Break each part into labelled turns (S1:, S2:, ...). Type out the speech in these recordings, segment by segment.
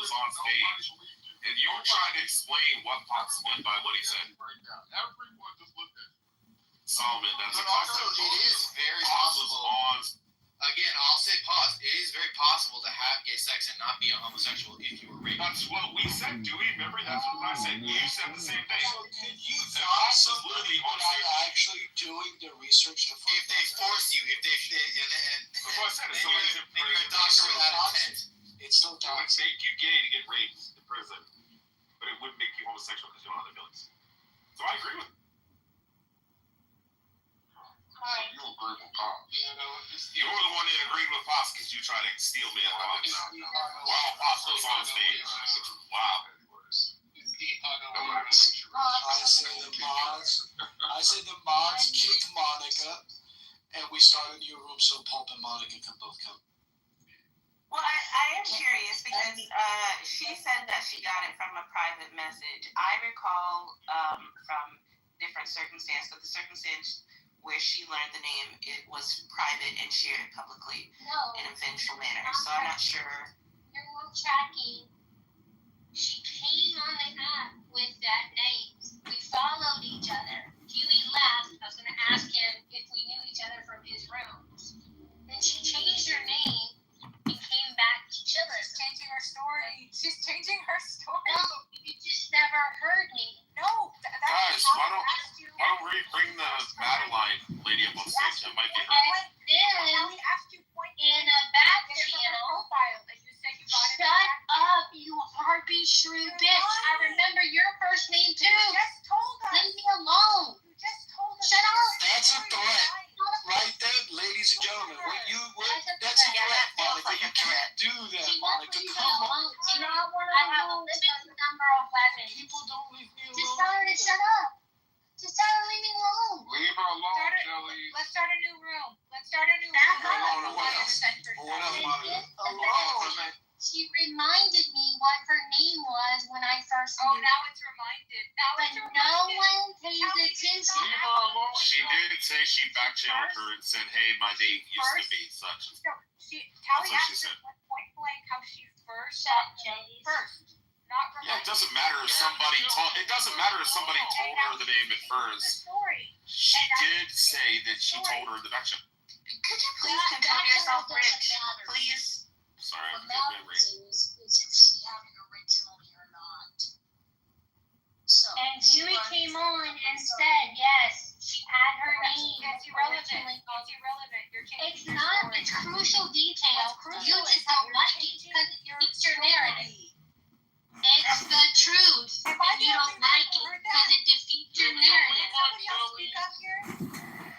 S1: was on stage, and you were trying to explain what Pops meant by what he said.
S2: Everyone just looked at you.
S1: Solomon, that's
S3: But
S1: a
S3: also,
S1: concept.
S3: it is very
S1: Pops was
S3: possible.
S1: on.
S3: Again, I'll say pause. It is very possible to have gay sex and not be a homosexual if you were raped.
S1: That's what we said, Dewey. Remember, that's what I said. You said the same thing.
S4: So could you
S1: And
S4: find
S1: Pops was
S4: somebody
S1: literally on
S4: without
S1: stage.
S4: actually doing the research to find
S3: If they force you, if they
S1: That's what I said. If
S3: and
S1: somebody's in
S3: you're a
S1: prison,
S3: doctor without intent.
S4: it's still
S1: it would
S4: toxic.
S1: make you gay to get raped in prison, but it wouldn't make you homosexual because you don't have the feelings. So I agree with you.
S2: You agree with Pops.
S1: You were the one that agreed with Pops because you tried to steal me at Pops. While Pops was on stage. Wow.
S4: I say the mods kick Monica, and we start a new room so Pulp and Monica can both come.
S5: Well, I am curious because she said that she got it from a private message. I recall from different circumstances, but the circumstance where she learned the name, it was private and shared it publicly in a vengeful manner. So I'm not sure.
S6: You're not tracking. She came on the app with that name. We followed each other. Huey left. I was going to ask him if we knew each other from his rooms. Then she changed her name and came back to chill us.
S7: Changing her story. She's changing her story.
S6: No, you just never heard me.
S7: No,
S1: Guys, why don't we bring the Madeline lady up on stage? That might be her.
S6: Then
S7: we asked you point
S6: in a back
S7: her
S6: channel.
S7: profile, and you said you got it.
S6: Shut up, you Harvey shrew bitch. I remember your first name too.
S7: You just told us.
S6: Leave me alone.
S7: You just told us.
S6: Shut up.
S4: That's a threat. Right there, ladies and gentlemen. That's a threat, Monica. You can't do that, Monica. Come on.
S6: I have a limited number of weapons.
S4: People don't leave me alone.
S6: Just tell her to shut up. Just tell her to leave me alone.
S2: Leave her alone, Kelly.
S7: Let's start a new room. Let's start a new
S6: That's
S7: room.
S4: Alone, what else? What else, Monica?
S6: Alone. She reminded me what her name was when I first
S7: Oh,
S6: knew.
S7: now it's reminded.
S6: But no one pays attention.
S2: Leave her alone.
S1: She did say she back-channeled her and said, hey, my name used to be such.
S7: No, Tally
S1: That's what she
S7: asked
S1: said.
S7: her point blank how she first.
S6: Shut up, Jay.
S7: First, not
S1: Yeah,
S7: reminded.
S1: it doesn't matter if somebody told her the name at
S7: The
S1: first.
S7: story.
S1: She did say that she told her in the back channel.
S5: Could you please control yourself, Rich? Please.
S1: Sorry, I'm
S6: What
S1: a good memory.
S6: matters is if she had it originally or not. So. And Dewey came on and said, yes, she had her name.
S7: It's irrelevant.
S6: originally.
S7: It's irrelevant. You're changing
S6: It's
S7: your
S6: not.
S7: story.
S6: It's crucial detail.
S7: It's crucial.
S6: You just
S7: It's
S6: don't
S7: you're
S6: like it
S7: changing
S6: because it
S7: your
S6: fits your narrative.
S7: story.
S6: It's the truth.
S7: If I
S6: And you
S7: didn't
S6: don't
S7: think
S6: like
S7: I
S6: it
S7: heard
S6: because
S7: that-
S6: it defeats your
S7: Did
S6: narrative.
S7: somebody else speak up here?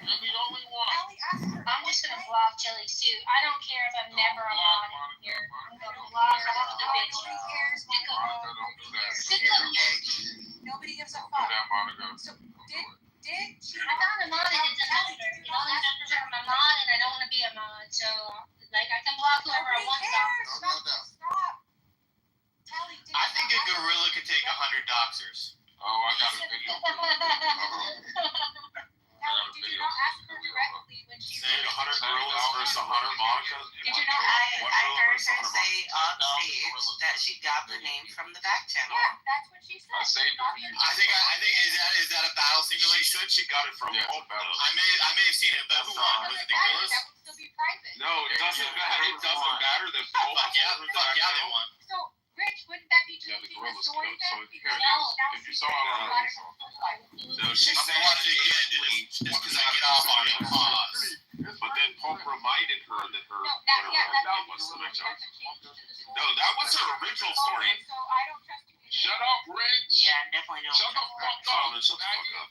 S2: You're the only one.
S7: Tally asked her.
S6: I'm just gonna block Jelly too. I don't care if I'm never allowed in here. I'm gonna block all the bitches.
S7: Nobody cares.
S6: Sick of
S2: Monica, don't do that.
S6: Sick of you.
S7: Nobody gives a
S2: Don't do
S7: fuck.
S2: that, Monica.
S7: So,
S2: Don't do
S7: did-
S2: it.
S7: Did she?
S6: I'm not a mod, it doesn't matter. You know, I'm a mod and I don't wanna be a mod, so like I can block whoever I
S7: Nobody
S6: want to.
S7: cares.
S2: No, no, no.
S7: Stop. Tally, did
S3: I
S7: you
S3: think
S7: not
S3: a
S7: ask her?
S3: gorilla could take 100 doxers.
S2: Oh, I got a video.
S7: Tally, did you not ask her directly when she
S1: Say 100 gorillas versus 100 Monica.
S5: Did you know I heard her say on stage that she got the name from the back channel.
S7: Yeah, that's what she said.
S2: I saved it for you.
S3: I think is that a battle
S1: She
S3: simulation?
S1: said she got it from
S2: Yeah,
S1: Hope.
S2: battle.
S3: I may have seen it, but who won? Was it the gorillas?
S7: That would still be private.
S1: No, it doesn't matter. It doesn't matter that Hope
S3: Fuck yeah, they won.
S7: So, Rich, wouldn't that be
S2: Yeah, the
S7: changing the
S2: gorillas
S7: story
S2: killed.
S7: then?
S2: So
S7: Because
S6: No.
S7: now
S2: If you
S7: she's
S2: saw
S7: saying
S2: it,
S7: black
S2: you saw
S7: people.
S1: No, she
S3: I'm
S1: said
S3: watching
S1: she
S3: it again just because I get off on it. Pause.
S1: But then Pope reminded her that her
S7: No,
S1: whatever
S7: yeah,
S1: her
S7: that's
S1: name was the next
S7: that's
S1: time.
S7: a change to the story.
S1: No, that was her original story.
S7: Okay, so I don't trust you. either.
S2: Shut up, Rich.
S5: Yeah, definitely don't.
S2: Shut the fuck
S1: Solomon,
S2: up.
S1: shut the fuck up.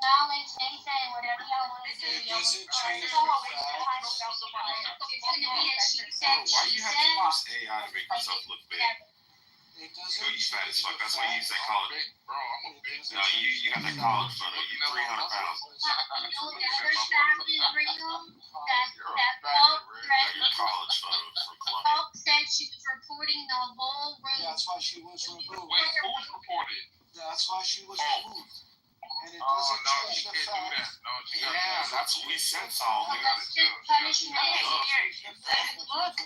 S6: Knowledge, Nathan, whatever y'all wanna do,
S4: It
S6: y'all.
S4: doesn't
S6: It's
S4: change
S6: gonna
S4: the
S6: be
S4: fact.
S6: a she
S1: Bro,
S6: said,
S1: why
S6: she
S1: you have
S6: said.
S1: to use AI to make yourself look big?
S4: It doesn't
S1: Yo, you fat as
S4: change
S1: fuck.
S4: the
S1: That's why you use
S4: fact.
S1: that college.
S2: Bro, I'm a big
S1: No, you got that college photo. You're 300 pounds.
S6: You know, that first time we real, that Pope
S1: You got
S6: threatened,
S1: your college photos from Columbia.
S6: Pope said she was reporting the whole room.
S4: That's why she was removed.
S2: Wait, who's reported?
S4: That's why she was
S1: Oh.
S4: removed. And it
S2: Oh,
S4: doesn't
S2: no,
S4: change
S2: she
S4: the
S2: can't do
S4: fact.
S2: that. No, she
S1: Yeah,
S2: can't.
S1: that's what we said, Saul.
S2: We
S1: We
S2: gotta
S6: That's
S2: do
S6: just
S2: it.
S6: punishment.
S5: Look,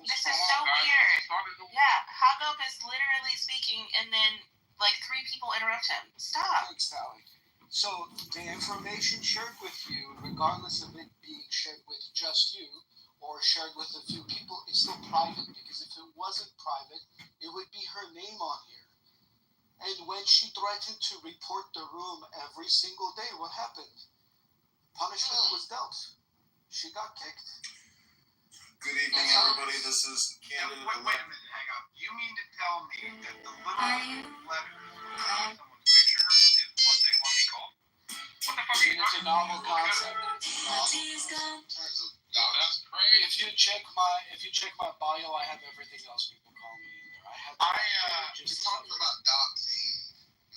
S5: this is so weird. Yeah, Hagop is literally speaking, and then like 3 people interrupt him. Stop.
S4: Thanks, Sally. So the information shared with you, regardless of it being shared with just you or shared with a few people, is still private. Because if it wasn't private, it would be her name on here. And when she threatened to report the room every single day, what happened? Punishment was dealt. She got kicked.
S8: Good evening, everybody. This is candidate.
S3: Wait a minute, hang on. You mean to tell me that the little letter on someone's picture is what they want to be called? What the fuck are you
S4: It's a
S3: talking
S4: novel
S3: about?
S4: concept.
S2: No, that's crazy.
S4: If you check my bio, I have everything else people call me in there. I have
S3: You're talking about doxing.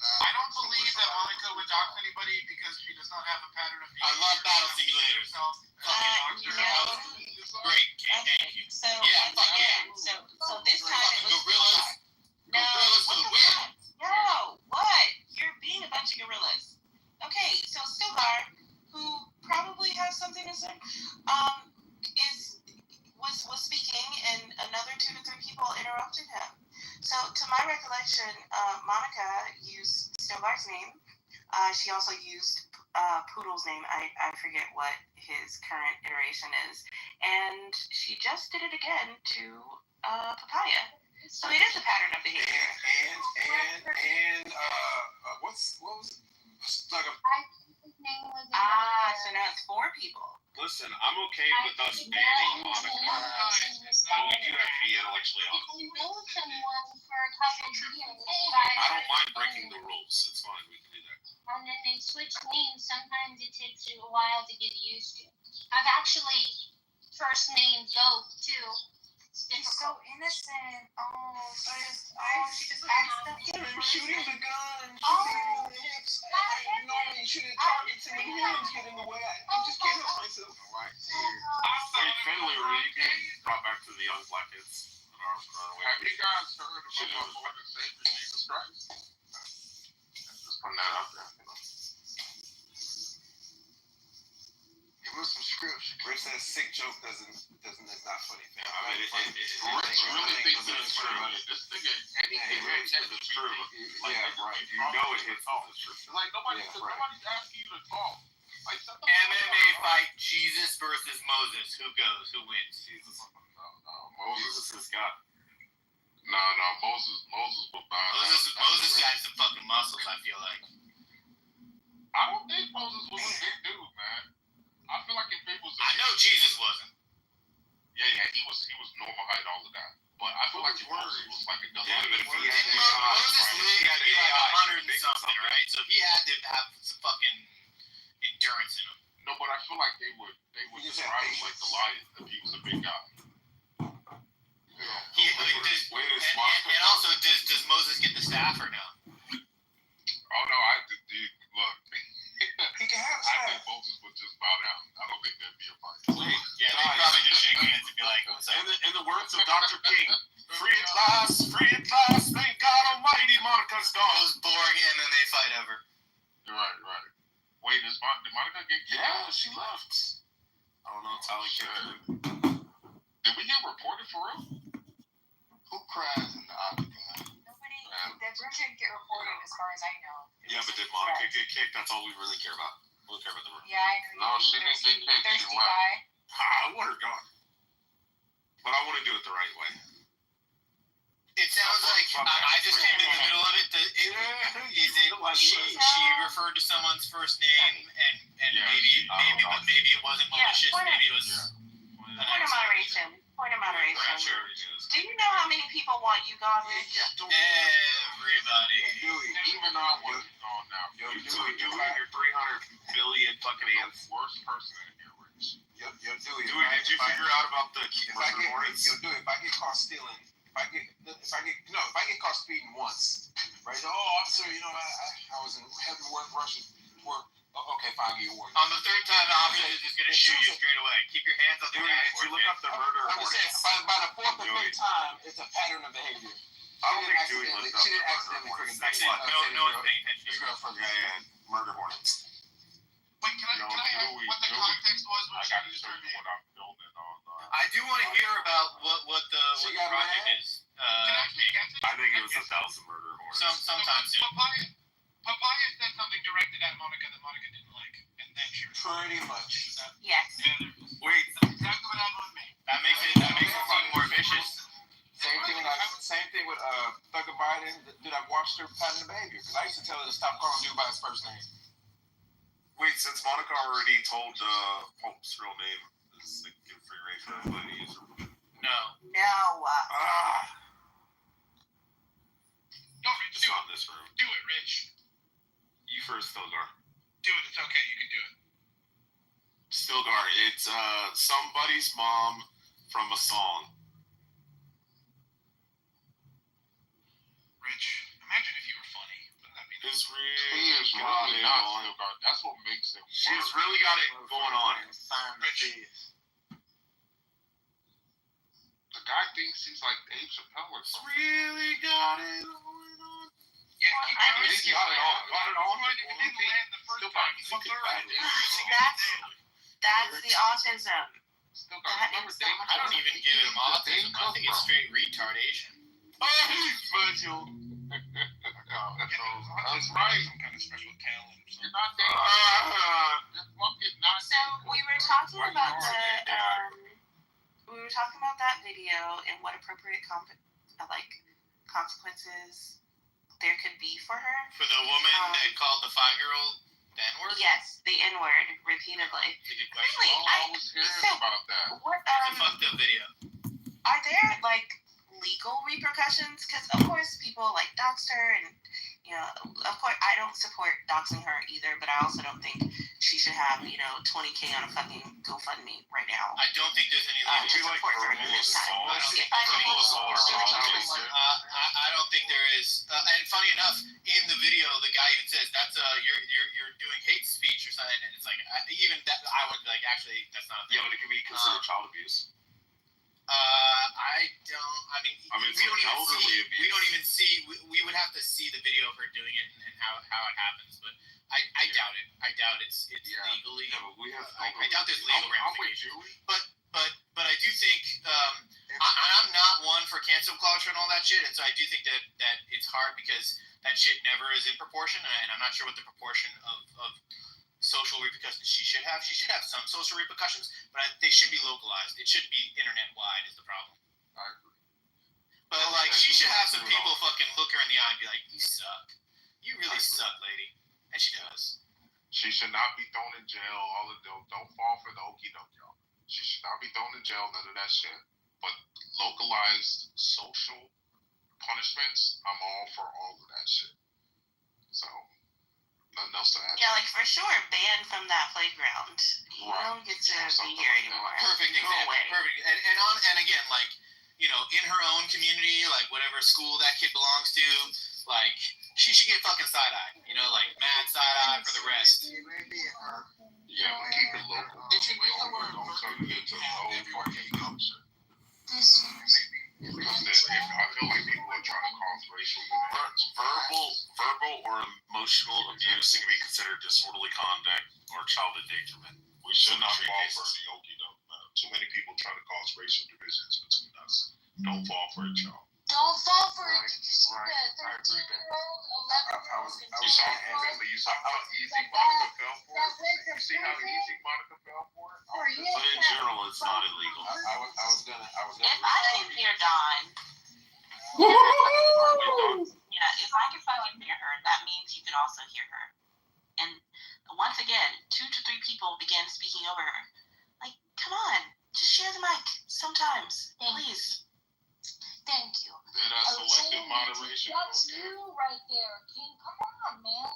S3: I don't believe that Monica would dox anybody because she does not have a pattern of behavior.
S9: I love battle simulators. Great, thank you.
S5: So
S9: Yeah, fuck
S5: again, so this time it was
S9: Gorillas.
S5: no.
S9: Gorillas for the win.
S5: No, what? You're being a bunch of gorillas. Okay, so Stilgar, who probably has something to say, was speaking, and another 2 to 3 people interrupted him. So, to my recollection, Monica used Stilgar's name. She also used Poodle's name. I forget what his current iteration is, and she just did it again to Papaya. So it is a pattern of behavior.
S8: And what was like a
S6: His name was
S5: So now it's 4 people.
S1: Listen, I'm okay with us banning Monica. But we do have to be intellectually
S6: If
S1: honest.
S6: you know someone for a couple of years,
S1: I don't mind breaking the rules. It's fine. We can do that.
S6: and then they switch names, sometimes it takes you a while to get used to. I've actually first named Goat too. It's
S7: She's
S6: difficult.
S7: so innocent. She just accidentally.
S8: shooting the gun,
S7: Oh.
S8: shooting in the hips. Normally, shooting targets and the hands get in the way. I just can't help myself.
S1: Hey, Finley, will you be brought back to the young black kids?
S2: Have you guys heard about our Lord and Savior Jesus Christ?
S1: Just putting that out there.
S8: Give us some scripture. Rich says sick joke is not funny.
S1: Yeah, I mean,
S2: Rich really thinks it's funny. This nigga, anything that
S1: it's true.
S2: Like,
S1: Yeah, right. You know it hits all the truth.
S2: Like, nobody's asking you to talk. Like, shut the fuck
S9: MMA
S2: up.
S9: fight Jesus versus Moses. Who goes? Who wins?
S1: Jesus.
S2: No,
S1: Moses has got.
S2: Moses will buy.
S9: Moses got some fucking muscles, I feel like.
S2: I don't think Moses was a big dude, man. I feel like if it was
S9: I know Jesus wasn't.
S2: yeah, he was normal height all the time. But I feel like if Moses was like a
S1: Yeah, but if he had
S9: Moses literally got to be like 100 and something, right? So he had to have some fucking endurance in him.
S2: No, but I feel like they would describe him like Goliath if he was a big guy.
S9: And also, does Moses get the staff or no?
S2: Oh no, look.
S8: He can have
S2: I think Moses would just bow down. I don't think there'd be a fight.
S9: Yeah, they probably just shake hands and be like, what's up?
S1: In the words of Dr. King, free at last, thank God Almighty, Monica's gone.
S9: Those boring MMA fight over.
S2: You're right. Wait, did Monica get kicked
S1: Yeah,
S2: out?
S1: she left. I don't know, Tally kicked.
S2: Did we get reported for real?
S8: Who cries in the octagon?
S7: Nobody. That room didn't get reported, as far as I know.
S1: Yeah, but did Monica get kicked? That's all we really care about. We don't care about the room.
S7: Yeah, I know.
S2: No, she didn't get kicked. She
S7: Thirsty
S2: left.
S7: guy.
S1: I want her gone. But I want to do it the right way.
S9: It sounds like I just came in the middle of it. She referred to someone's first name and
S2: Yeah,
S9: maybe it wasn't malicious. Maybe it was.
S5: Point of moderation.
S1: Sure it is.
S5: Do you know how many people want you gone, Rich?
S9: Everybody.
S2: Even though I want it gone now.
S1: You do it your 300 billion fucking ants.
S2: Worst person in here, Rich.
S8: Yo, Dewey.
S1: Did you figure out about the
S8: If I get caught stealing, if I get caught speeding once, right? Oh, officer, I was in heavy work rushing work. Okay, fine, get your warning.
S9: On the third time, the officer is just gonna shoot you straight away. Keep your hands on the
S1: Dewey, did you look up the murder
S8: I'm just saying, by the fourth or fifth time, it's a pattern of behavior.
S1: I don't think Dewey looked up
S8: She
S1: the
S8: didn't
S1: murder
S8: accidentally
S1: horse.
S8: freaking
S9: Actually, no one's paying attention.
S8: This girl from
S1: Yeah. murder hornets.
S2: Wait, can I ask what the context was when she used her name?
S10: What I'm building on.
S9: I do want to hear about what the project is.
S2: Can I actually guess it?
S1: I think it was 1,000 murder hornets.
S9: Sometime soon.
S2: Papaya said something directed at Monica that Monica didn't like, and then she
S8: Pretty much.
S5: Yes.
S1: Wait,
S2: exactly what happened with me.
S9: That makes it seem more vicious.
S8: Same thing with Thugger Biden. Dude, I watched her patting the baby because I used to tell her to stop calling dude by his first name.
S1: wait, since Monica already told Pope's real name, is it give free reign for everybody?
S9: No.
S5: No.
S2: No, Rich,
S1: It's
S2: do
S1: not
S2: it.
S1: this room.
S2: Do it, Rich.
S1: You first, Stilgar.
S2: Do it. It's okay. You can do it.
S1: Stilgar, it's somebody's mom from a song.
S2: Rich, imagine if you were funny. Wouldn't that be nice?
S1: It's
S10: He
S1: really
S10: is
S1: got
S10: really
S1: it
S10: not
S1: on.
S10: Stilgar. That's what makes him.
S1: She's really got it going on.
S2: Rich.
S10: The guy thinks he's like Dave Chappelle or
S1: It's
S10: something.
S1: really got it going on.
S2: Yeah,
S5: Well,
S2: keep
S5: I
S2: trying.
S5: just-
S10: He's got it on. Got it on.
S2: It didn't land the first
S10: Still
S2: time.
S10: got it.
S2: It's the third.
S5: That's the autism.
S10: Still
S5: That
S10: got it. Remember
S5: is
S10: Dave?
S9: I don't even give it autism. I think it's straight retardation.
S1: Oh, Virgil.
S10: That's right.
S2: Some kind of special talent or
S10: You're
S2: something.
S10: not Dave. You're fucking not
S5: So
S10: Dave.
S5: we were talking
S10: Why you
S5: about
S10: are
S5: the
S10: Dave?
S5: we were talking about that video and what appropriate consequences there could be for her.
S9: For the woman that called the 5-year-old the N-word?
S5: Yes, the N-word repeatedly.
S9: It's a good question.
S5: Really,
S10: I was hearing about that.
S5: What
S9: It's a fucked up video.
S5: are there legal repercussions? Because of course people doxed her, and of course I don't support doxing her either, but I also don't think she should have $20K on a fucking GoFundMe right now.
S9: I don't think there's any legal
S1: She like
S5: support her
S1: verbal
S5: in this time.
S1: assault.
S9: I don't think
S1: Verbal assault or something.
S9: I don't think there is. And funny enough, in the video, the guy even says that's you're doing hate speech or something, and it's like even that I would actually that's not a thing.
S1: Yeah, but it can be considered child abuse.
S9: I don't. I mean,
S1: it's
S9: we don't even
S1: elderly
S9: see.
S1: abuse.
S9: We don't even see. We would have to see the video of her doing it and how it happens. But I doubt it. I doubt it's legally.
S1: Yeah, but we have.
S9: I doubt there's legal
S10: I'm with
S9: ramifications.
S10: you.
S9: But I do think I'm not one for cancel culture and all that shit, and so I do think that it's hard because that shit never is in proportion, and I'm not sure what the proportion of social repercussions she should have. She should have some social repercussions, but they should be localized. It shouldn't be internet wide is the problem.
S10: I agree.
S9: But she should have some people fucking look her in the eye and be like, "You suck. You really suck, lady," and she does.
S10: She should not be thrown in jail. All of them. Don't fall for the okie doke, y'all. She should not be thrown in jail. None of that shit. But localized social punishments, I'm all for all of that shit. So nothing else to add.
S5: Yeah, for sure, banned from that playground. You
S10: Right.
S5: don't get to
S10: Something
S5: be here
S10: like that.
S5: anymore.
S9: Perfect
S5: Go
S9: example.
S5: away.
S9: Perfect. And again, in her own community, whatever school that kid belongs to, she should get fucking side-eye. Mad side-eye for the rest.
S10: Yeah, but keep it local.
S2: They should make the word
S10: Don't turn it into no fucking culture.
S6: This
S10: Because I feel like people are trying to cause racial divisions.
S1: Verbal or emotional abuse can be considered disorderly conduct or child endangerment.
S10: We should not fall for the okie doke. Too many people try to cause racial divisions between us. Don't fall for it, y'all.
S6: Don't fall for it. Did you see
S10: Right.
S6: the 13-year-old, 11-year-old, and
S10: You saw
S6: 10-year-old?
S10: you saw how easy Monica fell for
S6: That
S10: it?
S6: went to
S10: You see how
S6: prison
S10: easy Monica fell for it?
S6: for years.
S1: But in general, it's not illegal.
S8: I was gonna.
S5: If I can hear Dawn, if I can fucking hear her, that means you can also hear her. And once again, 2 to 3 people began speaking over her. Come on, just share the mic sometimes, please.
S6: Thank you.
S10: That selective moderation.
S6: That's
S10: Okay.
S6: you right there, King. Come on, man.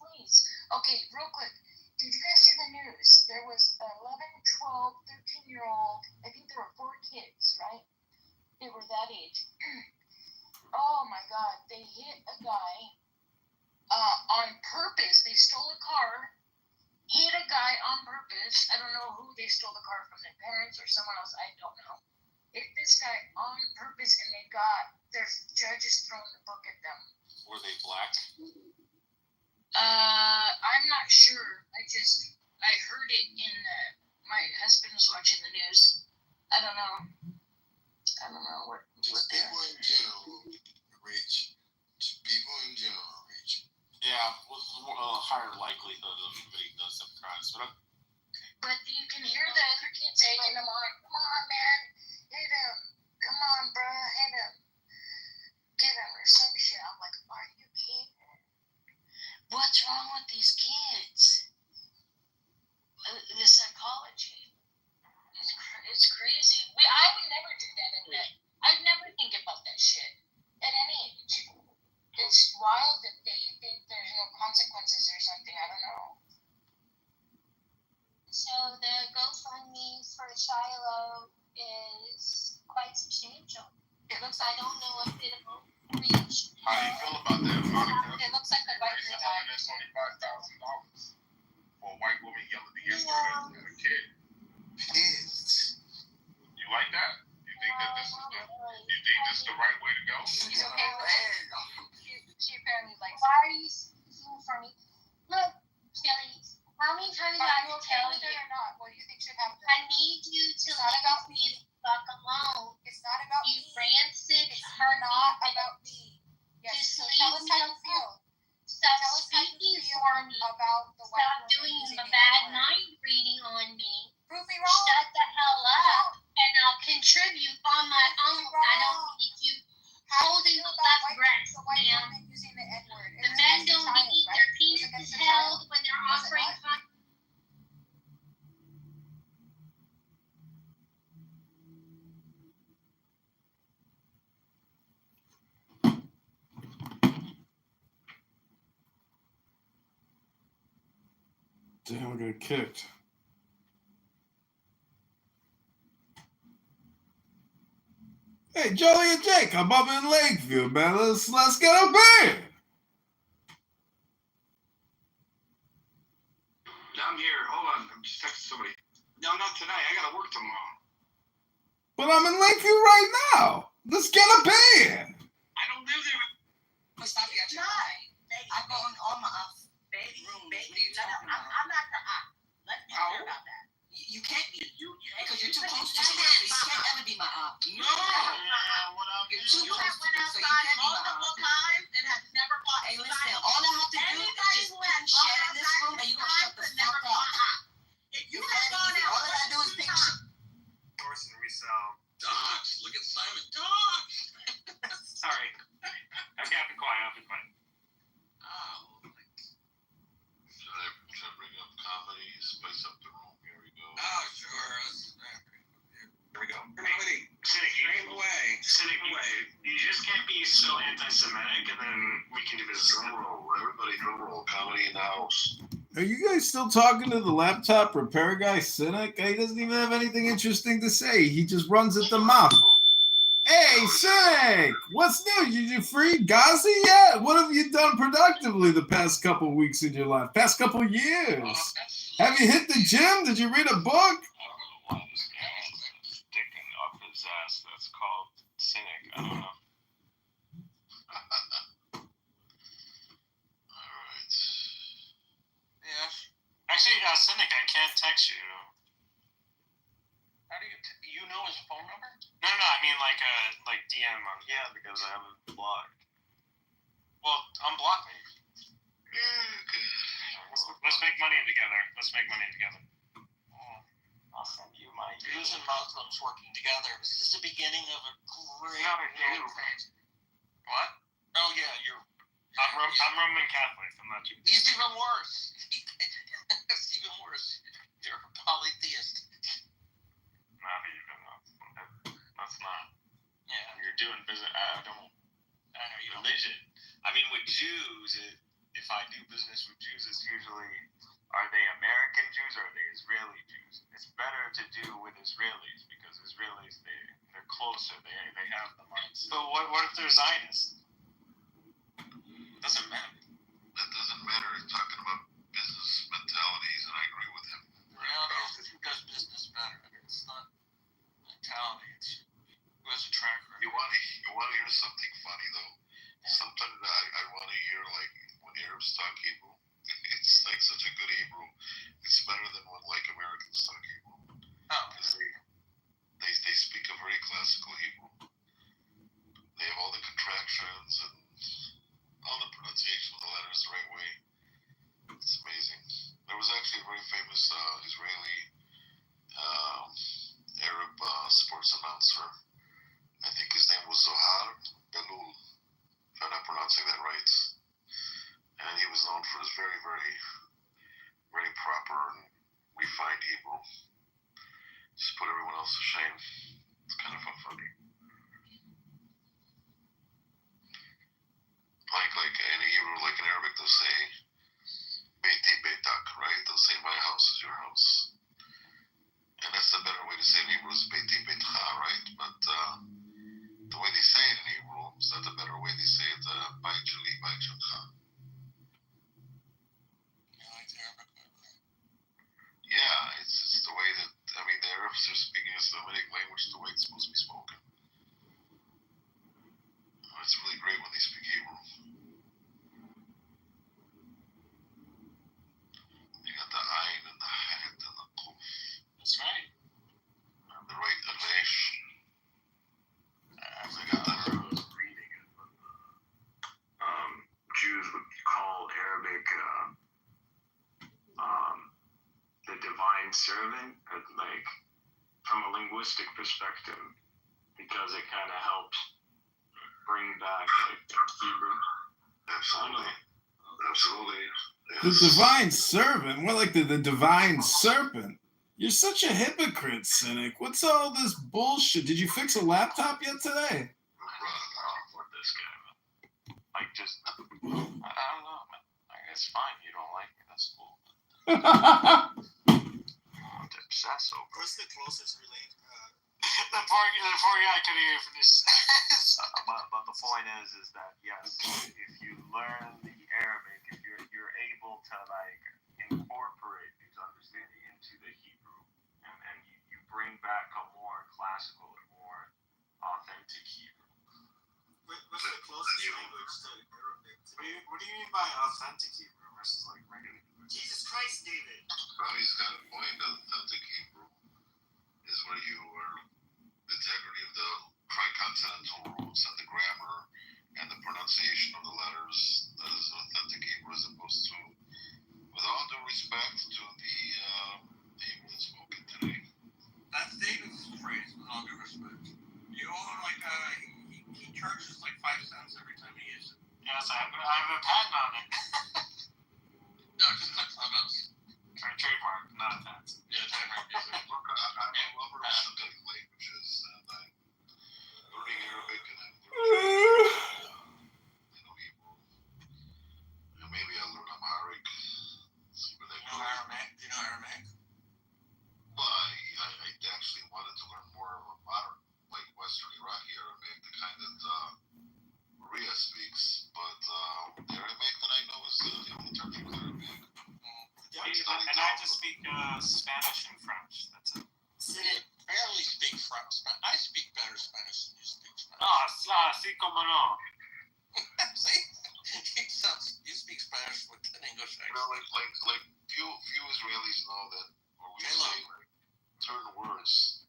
S6: Please. Okay, real quick. Did you guys see the news? There was 11, 12, 13-year-old. I think there were 4 kids, right? They were that age. Oh my God. They hit a guy on purpose. They stole a car, hit a guy on purpose. I don't know who they stole the car from, their parents or someone else. I don't know. Hit this guy on purpose, and they got their judges throwing the book at them.
S1: Were they black?
S11: husband was watching the news. I don't know what
S8: Just
S11: they're.
S8: people in general reach. People in general reach.
S1: Yeah, with higher likelihood of committing those type of crimes.
S11: But you can hear the other kids egging them on. Come on, man, hit him. Come on, bro, hit him. Get him or some shit. I'm like, are you kidding? What's wrong with these kids? The psychology. It's crazy. I would never do that at night. I'd never think about that shit at any age. It's wild if they think there's no consequences or something. I don't know.
S6: So the GoFundMe for Shiloh is quite substantial.
S11: It looks
S6: I don't know if it'll reach.
S10: How do you feel about that, Monica?
S7: It looks like the
S10: Raised
S7: biker died.
S10: $125,000 for a white woman yelling at a kid.
S8: Pissed.
S10: You like that? You think that this is the right way to go?
S7: She's okay with it. She apparently likes
S6: Why are you speaking for me? Look, Kelly, how many times do I have to tell
S7: with
S6: you?
S7: it or not? What do you think should happen?
S6: I need you to
S7: It's not about
S6: leave me the fuck alone.
S7: It's not about
S6: You
S7: me.
S6: rancid,
S7: It's
S6: hurt
S7: not about me. Yes.
S6: Just
S7: So
S6: leave
S7: tell us
S6: me
S7: how you
S6: alone.
S7: feel.
S6: Stop
S7: Tell us how you
S6: speaking
S7: feel
S6: for me.
S7: about the white
S6: Stop
S7: woman
S6: doing
S7: using
S6: the
S7: the
S6: bad
S7: N-word.
S6: mind reading on me.
S7: Prove me wrong.
S6: Shut the hell up, and I'll contribute on my own. I don't need you
S7: How do
S6: holding
S7: you
S6: the
S7: feel about
S6: left breast,
S7: the white
S6: ma'am.
S7: woman using the N-word? It
S6: The
S7: was
S6: men
S7: against a
S6: don't
S7: child,
S6: need
S7: right?
S6: their
S7: It was
S6: penises
S7: against a child.
S6: held when they're
S7: Was it
S6: offering
S7: not?
S6: condoms.
S1: Damn, we got kicked. Hey, Joey and Jake, I'm up in Lakeview, man. Let's get a beer.
S3: I'm here. Hold on. I'm just texting somebody. No, not tonight. I gotta work tomorrow.
S1: But I'm in Lakeview right now. Let's get a beer.
S3: I don't live there.
S7: Stop you at your
S12: I go in all my
S7: baby.
S12: rooms. What are you talking about?
S7: I'm not the op. Let's be clear about that.
S12: You can't be. Because you're too close to
S7: You
S12: me.
S7: can't
S12: You can't ever be my op.
S3: No.
S10: What up?
S12: You're too
S7: You
S12: close
S7: have
S12: to
S7: went
S12: me, so you
S7: outside
S12: can't be my
S7: multiple
S12: op.
S7: times and have never fought
S12: Hey,
S7: anybody.
S12: listen, all I have to do is
S7: Anybody
S12: just
S7: who
S12: pick
S7: has
S12: shit
S7: gone
S12: in this
S7: outside
S12: room and you gonna shut the
S7: has never
S12: fuck up.
S7: fought op. If you have gone out,
S12: All I gotta do is pick shit.
S3: Source and resell. Dogs. Look at Simon. Dogs. Sorry. I can't be quiet. I'll be quiet.
S10: Oh, should I bring up comedy? Spice up the room. Here we go.
S3: Oh, sure. Here we go. Comedy. Cynic away. Cynic away. You just can't be so anti-Semitic, and then we can do this.
S10: Drum roll. Everybody drum roll. Comedy in the house.
S1: Are you guys still talking to the laptop repair guy, Cynic? He doesn't even have anything interesting to say. He just runs at the mouth. Hey, Cynic! What's new? Did you free Gazi yet? What have you done productively the past couple weeks in your life? Past couple years? Have you hit the gym? Did you read a book?
S3: I don't know why this guy is sticking up his ass. That's called cynic. I don't know.
S10: Alright.
S3: Yeah. Actually, cynic, I can't text you. How do you? You know his phone number? No, I mean like DM on. Yeah, because I have it blocked. Well, unblock me. Let's make money together. I'll send you my.
S12: Jews and Muslims working together. This is the beginning of a great.
S3: What? Oh yeah, I'm Roman Catholic. I'm not Jewish.
S12: He's even worse. It's even worse. You're a polytheist.
S3: Not even. That's not.
S12: Yeah.
S3: You're doing business. I know you don't.
S1: Religion. I mean, with Jews, if I do business with Jews, it's usually, are they American Jews or are they Israeli Jews? It's better to do with Israelis because Israelis, they're closer. They have the mindset.
S3: So what if they're Zionists?
S1: Doesn't matter.
S10: That doesn't matter. He's talking about business mentalities, and I agree with him.
S12: Who does business better? I mean, it's not mentality. It's who has a track record.
S10: You want to hear something funny though? Sometimes I want to hear like when Arabs talk Hebrew. It's like such a good Hebrew. It's better than when like Americans talk Hebrew.
S3: servant, like from a linguistic perspective, because it kind of helps bring back like Hebrew.
S10: Absolutely. Absolutely.
S1: The divine servant? More like the divine serpent. You're such a hypocrite, Cynic. What's all this bullshit? Did you fix a laptop yet today?
S3: With this guy, man. Like, just, I don't know, man. Like, it's fine. You don't like me. That's cool. I'm obsessed over.
S4: What's the closest related?
S9: The poor guy couldn't hear from this.
S3: But the point is that yes, if you learn the Arabic, if you're able to like incorporate these understanding into the Hebrew, and you bring back a more classical or more authentic Hebrew.
S4: What's the closest language to Arabic?
S9: What do you mean by authentic Hebrew versus like regular Hebrew?
S4: Jesus Christ, David.
S10: Well, he's got a point. Authentic Hebrew is where you are the integrity of the tricontinental roots and the grammar and the pronunciation of the letters. That is authentic Hebrew, as opposed to, with all due respect to the Hebrew that's spoken today.
S12: That's David's phrase, with all due respect. You owe him like he charges like 5 cents every time he uses it.
S9: Yes, I have a patent on it.
S12: No, just like Clubhouse.
S9: Trademark, not a patent.
S12: Yeah, trademark.
S10: Look, I'm a lover of Semitic languages, and I'm learning Arabic, and I'm learning Hebrew. And maybe I'll learn Amharic. See what I
S12: You know Aramaic? Do you know Aramaic?
S10: Well, I actually wanted to learn more of a modern, like Western Iraqi Arabic, the kind that Maria speaks. But the Arabic that I know is the interpretive Arabic.
S9: And I just speak Spanish and French. That's it.
S12: You barely speak French. I speak better Spanish than you speak Spanish.
S9: Sí, como no.
S12: See? You speak Spanish with an English
S10: You know,
S12: accent.
S10: like few Israelis know that, or we say like certain words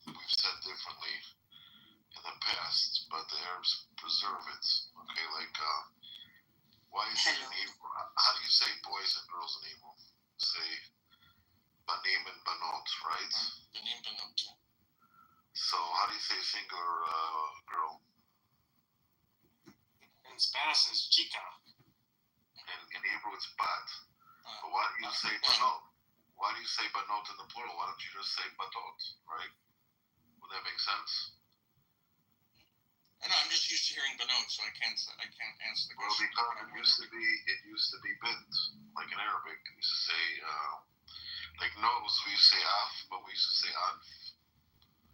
S10: we've said differently in the past, but the Arabs preserve it. Okay, like why is it in Hebrew? How do you say boys and girls in Hebrew? Say banim and banot, right?
S12: Banim banot.
S10: So how do you say singular girl?
S9: In Spanish is chica.
S10: In Hebrew it's bat. But why do you say banot? Why do you say banot in the plural? Why don't you just say batot, right? Would that make sense?
S12: I know, I'm just used to hearing banot, so I can't answer the
S10: Well,
S12: question.
S10: because it used to be bint, like in Arabic. We used to say like nose, we used to say af, but we used to say anf.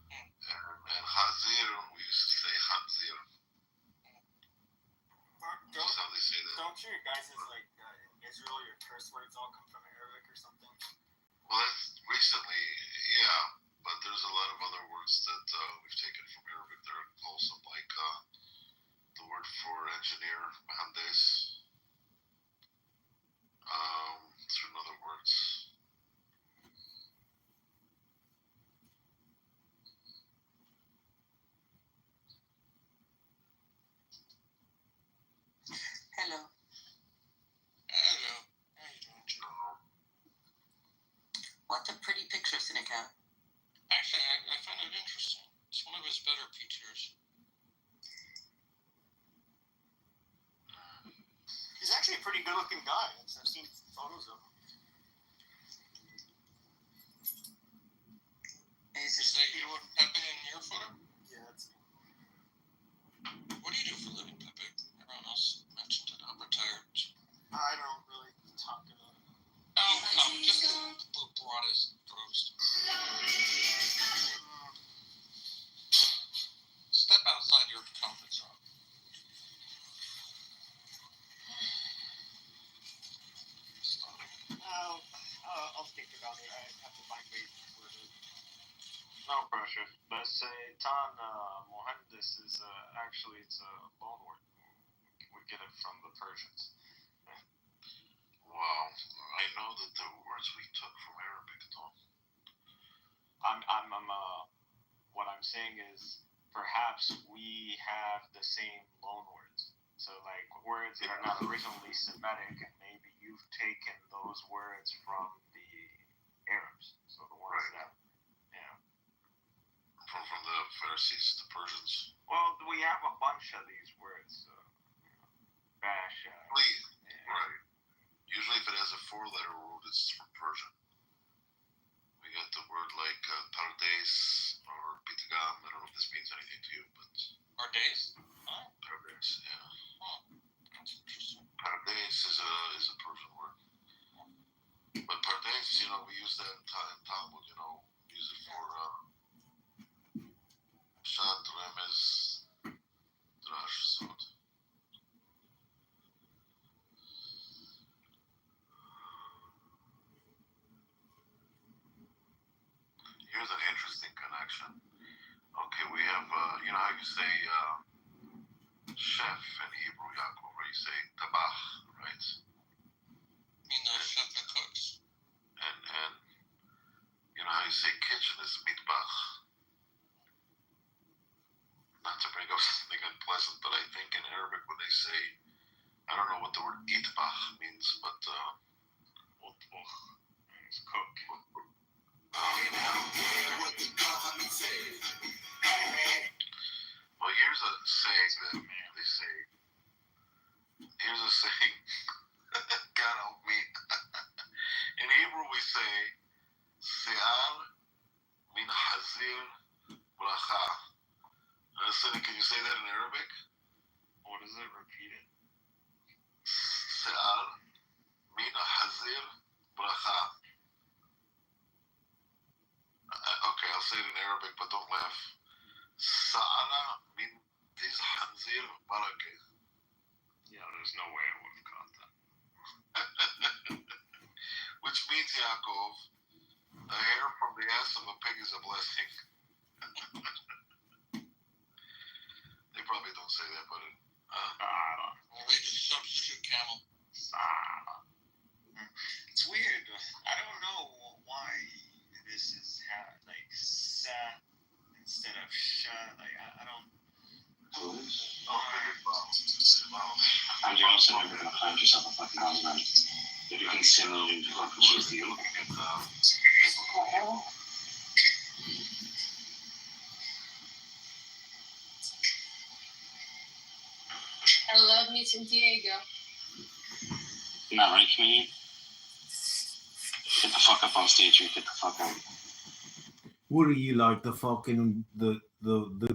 S10: And chazir, we used to say khanzir. That's how they say that.
S4: Don't your guys like in Israel, your curse words all come from Arabic or something?
S10: Well, that's recently, yeah. But there's a lot of other words that we've taken from Arabic that are close up, like the word for engineer, mahandes. Certain other words.
S13: Hello.
S12: Hello. How you doing, Joe?
S13: What a pretty picture, Seneca.
S12: Actually, I find it interesting. It's one of his better pictures.
S4: He's actually a pretty good-looking guy. I've seen photos of him.
S13: Is
S12: Is that you and Pepe in your photo?
S4: Yeah, that's me.
S12: What do you do for a living, Pepe? Everyone else mentioned it. I'm retired.
S4: I don't really talk about it.
S12: Oh, come, just the broadest roast. Step outside your comfort zone.
S4: I'll think about it. I have to find ways to word it.
S3: No pressure. Let's say Tan Mohandes is actually it's a loan word. We get it from the Persians.
S10: Well, I know that the words we took from Arabic, though.
S3: What I'm saying is perhaps we have the same loan words. So like words that are not originally Semitic, and maybe you've taken those words from the Arabs. So the ones that,
S10: From the Pharisees to Persians.
S3: well, we have a bunch of these words. Bash.
S10: Right. Usually, if it has a 4-letter root, it's from Persian. We got the word like Pardes or Pitagam. I don't know if this means anything to you, but.
S12: Pardes?
S10: Pardes, yeah.
S12: Oh, that's interesting.
S10: Pardes is a Persian word. But Pardes, we use that in Talmud, we use it for Shat, Remez, Drash, Sod. Here's an interesting connection. Okay, we have, how you say chef in Hebrew, Yaakov, where you say tabach, right?
S12: Chef that cooks.
S10: And how you say kitchen is mitbach. Not to bring up something unpleasant, but I think in Arabic when they say, I don't know what the word itbach means, but
S3: Utbuch means cook.
S10: Well, here's a saying that they say. Here's a saying. God help me. In Hebrew we say, Se'al min hazir bracha. Can you say that in Arabic?
S3: What is it? Repeat it.
S10: Se'al min hazir bracha. Okay, I'll say it in Arabic, but don't laugh. Sa'ala min tiz hanzir barakah.
S3: Yeah, there's no way I would have caught that.
S10: Which means, Yaakov, a hair from the ass of a pig is a blessing. They probably don't say that, but
S12: Well, they just substitute camel.
S9: It's weird. I don't know why this is like sa instead of sha. Like I don't.
S14: And you're also never going to find yourself a fucking husband if you can similarly fucking choose you.
S6: I love me some Diego.
S14: Not right, comedian? Get the fuck up on stage or get the fuck out.
S1: What are you like, the fucking the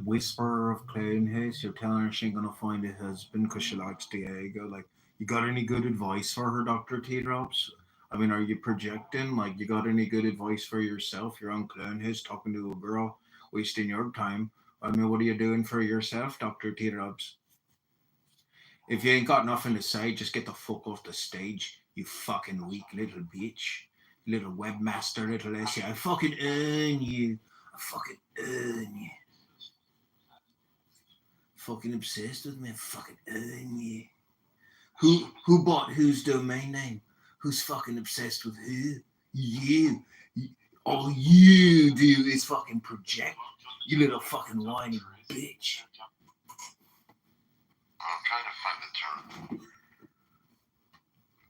S1: whisperer of Clownhouse? You're telling her she ain't gonna find a husband because she likes Diego. Like, you got any good advice for her, Dr. T-Drops? I mean, are you projecting? Like, you got any good advice for yourself? You're on Clownhouse talking to a girl, wasting your time. I mean, what are you doing for yourself, Dr. T-Drops? If you ain't got nothing to say, just get the fuck off the stage, you fucking weak little bitch. Little webmaster, little essay. I fucking earn you. I fucking earn you. Fucking obsessed with me. I fucking earn you. Who bought whose domain name? Who's fucking obsessed with who? You. All you do is fucking project. You little fucking whiny bitch.
S10: I'm trying to find the term.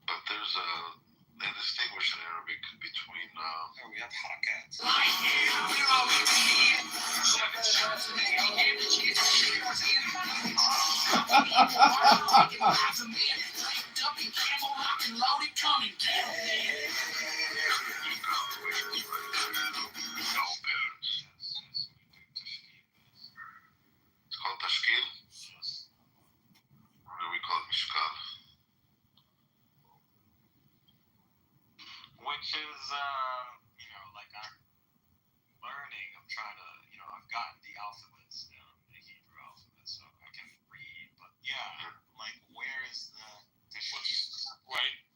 S10: But they distinguish in Arabic between
S12: we have harakats.
S10: It's called tashkil. Or do we call it mishkal?
S3: Which is, like I'm learning. I'm trying to, I've gotten the alphabets down, the Hebrew alphabet, so I can read. But yeah, like where is the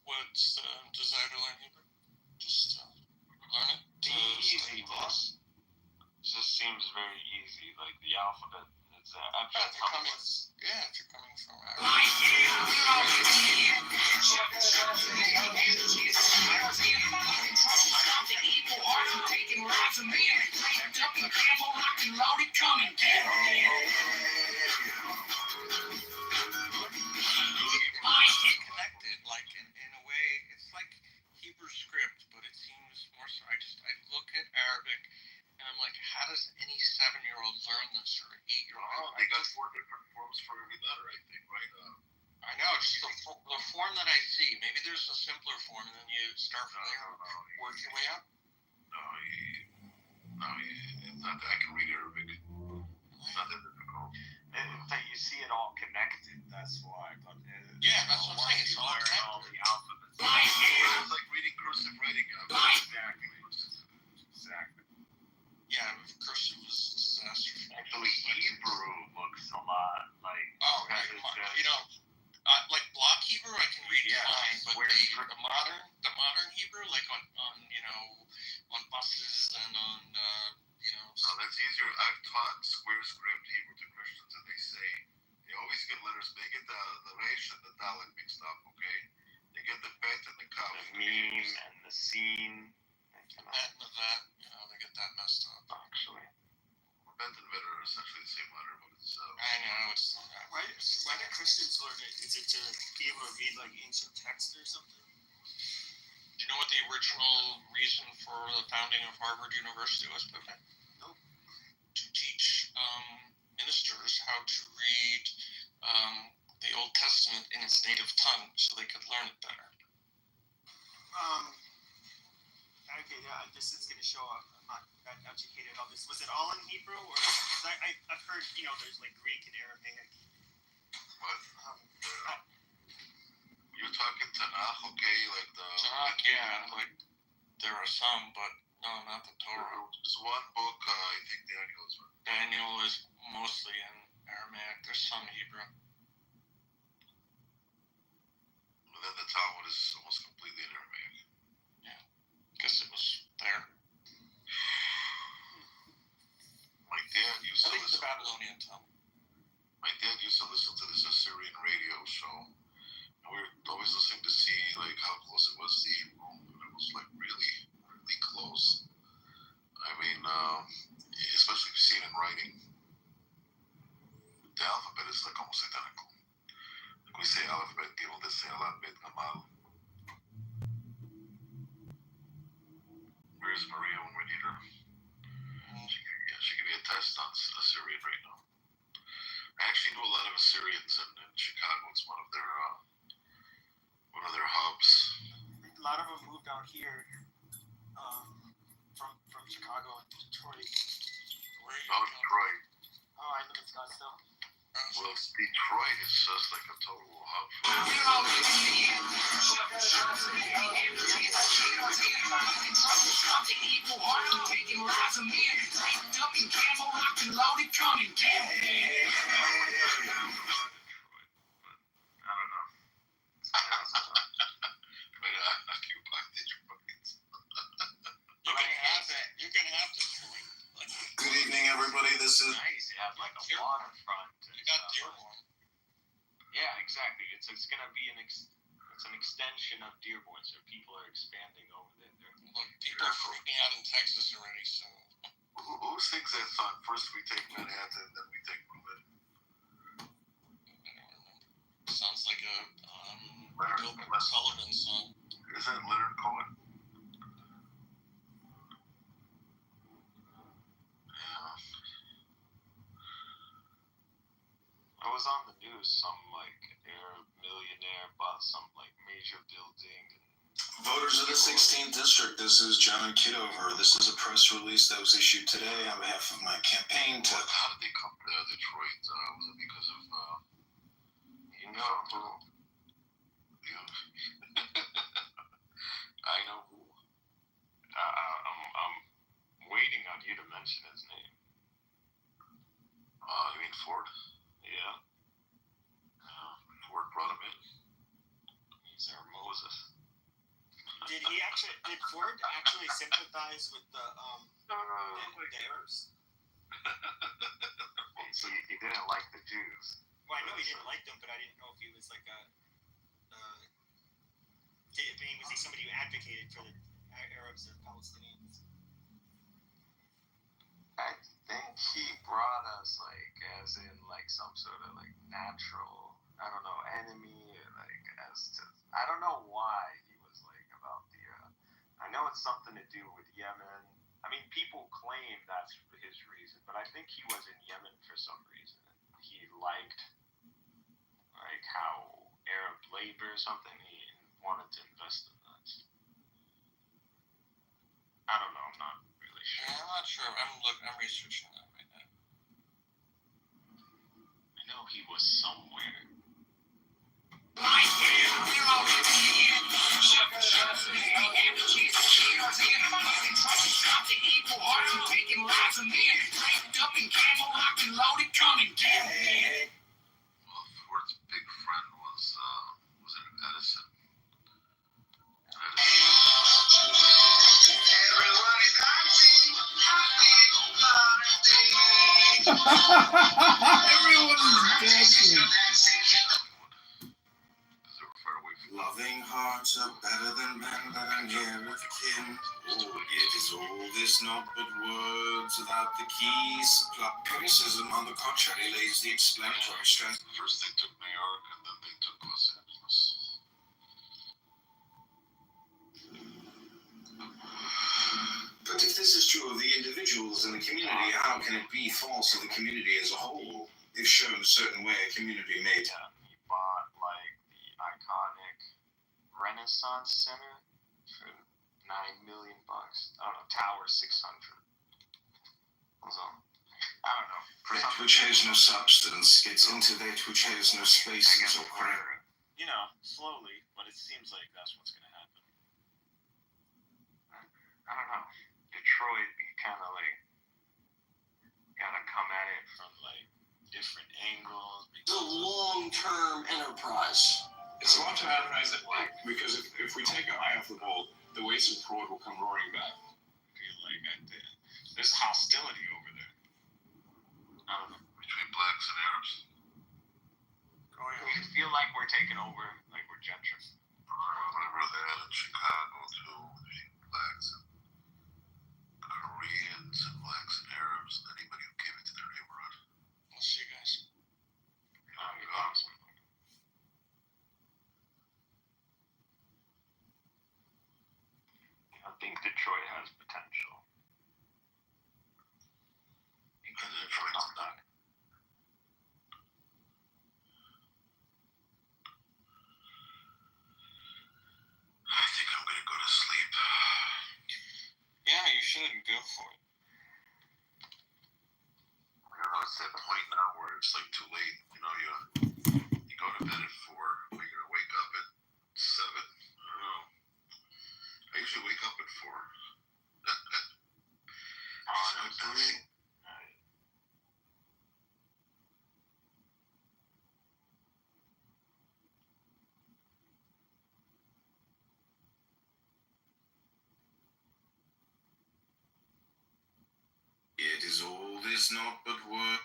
S12: What's the desire to learn Hebrew? Just learn it.
S3: easy, boss? Just seems very easy. Like the alphabet. It's
S12: if you're coming from connected, like in a way, it's like Hebrew script, but it seems more so. I form that I see. Maybe there's a simpler form, and then you start from there, work your way up.
S10: It's not that I can read Arabic. It's not that difficult.
S3: That you see it all connected. That's why. But
S12: Yeah, that's what I'm saying. It's all
S3: learn all
S12: connected.
S3: the alphabets.
S10: It's like reading cursive writing.
S3: Exactly.
S12: Yeah, cursive is disastrous.
S3: Actually, Hebrew looks a lot like.
S12: Oh, right. You know, like block Hebrew, I can read fine, but the modern Hebrew, like on on buses and on
S10: No, that's easier. I've taught square script Hebrew to Christians, and they say they always get letters. They get the resh and the dalet mixed up. Okay, they get the bet and the kaf.
S3: The meme and the scene.
S12: that and that. They get that messed up.
S3: Actually.
S10: Bet and bet are essentially the same letter, but it's.
S12: I know it's not that.
S4: Why do Christians learn it? Is it to be able to read like ancient text or something?
S12: Do you know what the original reason for the founding of Harvard University was, Pepe?
S4: Nope.
S12: To teach ministers how to read the Old Testament in its native tongue so they could learn it better.
S4: Okay, yeah, this is going to show up. I'm not that educated on this. Was it all in Hebrew, or because I've heard there's like Greek and Aramaic.
S10: What? You're talking Tanakh, okay? Like the.
S12: Tanakh, yeah, like there are some, but no, not the Torah.
S10: There's one book, I think Daniel is right.
S12: Daniel is mostly in Aramaic. There's some Hebrew.
S10: And then the Talmud is almost completely in Aramaic.
S12: Yeah, guess it was there.
S10: My dad used
S12: I
S10: to
S12: think
S10: listen.
S12: the Babylonian Talmud.
S10: My dad used to listen to this Assyrian radio show. And we were always listening to see like how close it was to Hebrew. And it was like really, really close. I mean, especially if you see it in writing. The alphabet is like almost identical. Like we say alphabet, Gimel, they say alphabet, Amal. Where's Maria when we need her? She can be a test on Assyrian right now. I actually know a lot of Assyrians in Chicago. It's one of their hubs.
S4: A lot of them moved out here from Chicago and Detroit.
S10: Detroit.
S4: Oh, I live in Scottsdale.
S10: Well, Detroit is just like a total hub. I don't know. But occupy Detroit.
S12: You can have Detroit.
S1: Good evening, everybody. This is.
S3: Nice. You have like a waterfront.
S12: You got Dearborn.
S3: Yeah, exactly. It's gonna be an extension of Dearborn, so people are expanding over there.
S12: Look, people are freaking out in Texas already, so.
S10: Who sings that song? First we take Manhattan, then we take Berlin.
S12: Sounds like a
S10: Leonard
S12: Sullivan song.
S10: Isn't it Leonard Cohen? Yeah.
S3: I was on the news, some like Arab millionaire bought some like major building.
S1: Voters of the 16th District, this is John Kitover. This is a press release that was issued today on behalf of my campaign to.
S10: How did they come to Detroit? Was it because of
S3: who? I know who. I'm waiting on you to mention his name.
S10: You mean Ford?
S3: Yeah.
S10: Ford brought him in.
S3: He's our Moses.
S4: Did Ford actually sympathize with the Arabs?
S3: He didn't like the Jews.
S4: Well, I know he didn't like them, but I didn't know if he was like was he somebody who advocated for the Arabs and Palestinians?
S3: I think he brought us like as in like some sort of like natural, I don't know, enemy, like as to, I don't know why he was like about the, I know it's something to do with Yemen. I mean, people claim that's his reason, but I think he was in Yemen for some reason. He liked like how Arab labor or something. He wanted to invest in that. I don't know. I'm not really sure.
S12: Yeah, I'm not sure. I'm researching that right now.
S3: I know he was somewhere.
S10: Ford's big friend was an Edison.
S1: Everyone is dancing.
S15: Loving hearts are better than men that are near of kin. Oh, it is all this not but words without the keys. Supply criticism, on the contrary, lays the explanatory stress.
S10: First they took New York, and then they took Los Angeles.
S15: But if this is true of the individuals in the community, how can it be false of the community as a whole? If shown a certain way, a community may.
S3: He bought like the iconic Renaissance Center for $9 million. I don't know, Tower 600. So, I don't know.
S15: That which has no substance gets into that which has no spaces or crack.
S3: You know, slowly, but it seems like that's what's going to happen. I don't know. Detroit, you kind of like gotta come at it from like different angles.
S16: It's a long-term enterprise.
S8: It's a long-term enterprise because if we take our eye off the ball, the waste and fraud will come roaring back.
S3: I feel like there's hostility over there. I don't know.
S10: Between blacks and Arabs.
S3: We feel like we're taking over, like we're gentrifying.
S10: Whatever they had in Chicago too, between blacks and Koreans and blacks and Arabs, and anybody who came into their neighborhood.
S12: I'll see you guys.
S3: That'd be awesome. I think Detroit has potential.
S10: Because Detroit's not. I think I'm gonna go to sleep.
S12: Yeah, you should go for it.
S10: I don't know, it's that point now where it's like too late. You know, you go to bed at 4, but you're gonna wake up at 7. I don't know. I usually wake up at 4.
S3: Honestly,
S15: It is all this not but word.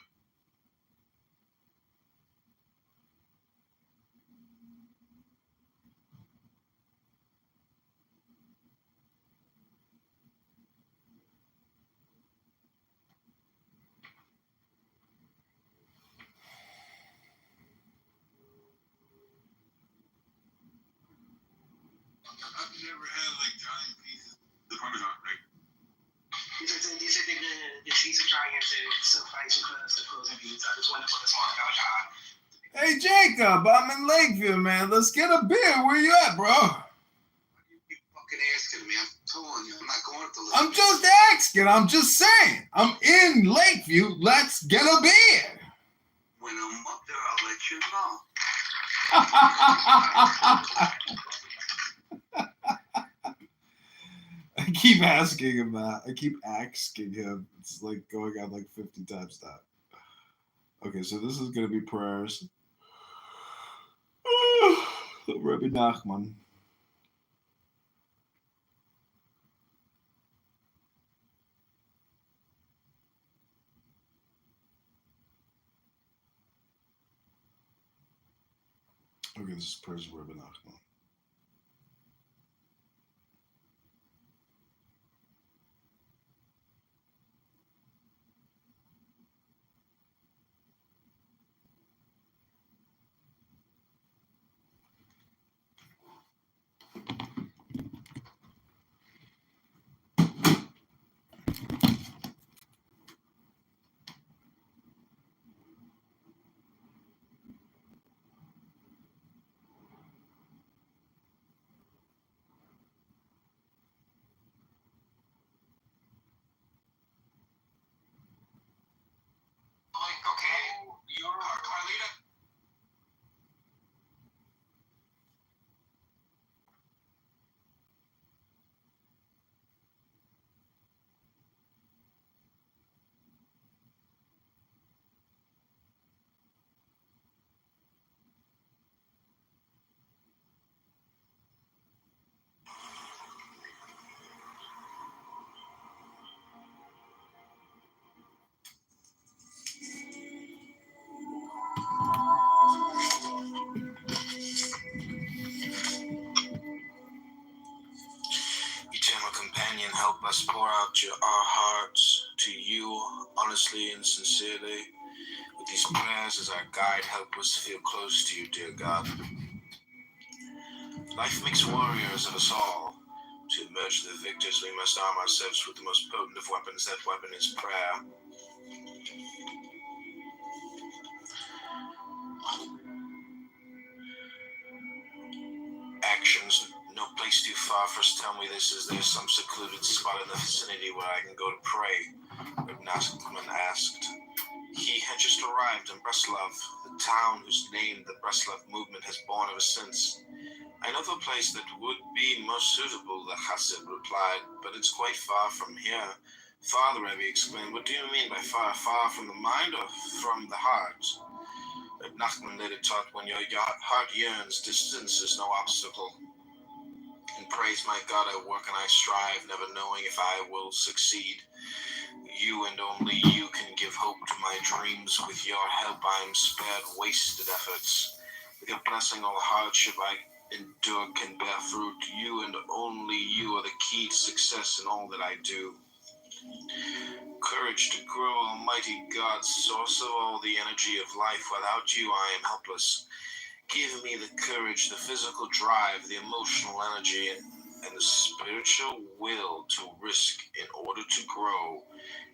S10: I've never had like giant pieces. The Parmesan, right?
S17: These are the sheets are trying to suffice because the frozen pizza. I just want to put the small couch on.
S1: Hey, Jacob, I'm in Lakeview, man. Let's get a beer. Where you at, bro?
S8: You fucking asking me. I'm telling you, I'm not going to
S1: I'm just asking. I'm just saying. I'm in Lakeview. Let's get a beer.
S8: When I'm up there, I'll let you know.
S1: I keep asking him that. I keep asking him. It's like going on like 50 times that. Okay, so this is going to be prayers. Rabbi Nachman. Okay, this is prayers of Rabbi Nachman.
S15: help us pour out our hearts to you honestly and sincerely. With these prayers as our guide, help us feel close to you, dear God. Life makes warriors of us all. To emerge the victors, we must arm ourselves with the most potent of weapons. That weapon is prayer. Actions, no place too far for us. Tell me this, is there some secluded spot in the vicinity where I can go to pray? Congressman asked. He had just arrived in Breslov, the town whose name the Breslov movement has borne ever since. I know of a place that would be most suitable, the Chassid replied, but it's quite far from here. Father, Rebbe exclaimed, what do you mean by far? Far from the mind or from the heart? But Nachman later taught, when your heart yearns, distance is no obstacle. And praise my God, I work and I strive, never knowing if I will succeed. You and only you can give hope to my dreams. With your help I am spared wasted efforts. With your blessing all hardship I endure can bear fruit. You and only you are the key to success in all that I do. Courage to grow, Almighty God, source of all the energy of life. Without you I am helpless. Give me the courage, the physical drive, the emotional energy, and the spiritual will to risk in order to grow,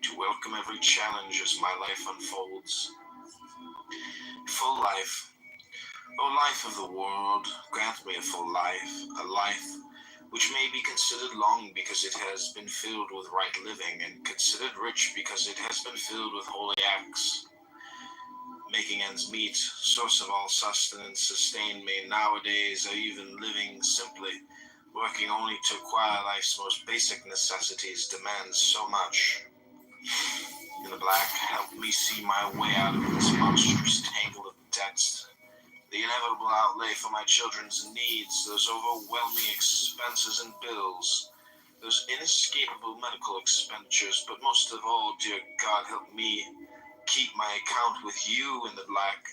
S15: to welcome every challenge as my life unfolds. Full life. O life of the world, grant me a full life, a life which may be considered long because it has been filled with right living, and considered rich because it has been filled with holy acts. Making ends meet, source of all sustenance, sustain me nowadays, or even living simply, working only to acquire life's most basic necessities, demands so much. In the black, help me see my way out of this monstrous tangle of debts, the inevitable outlay for my children's needs, those overwhelming expenses and bills, those inescapable medical expenditures, but most of all, dear God, help me keep my account with you in the black.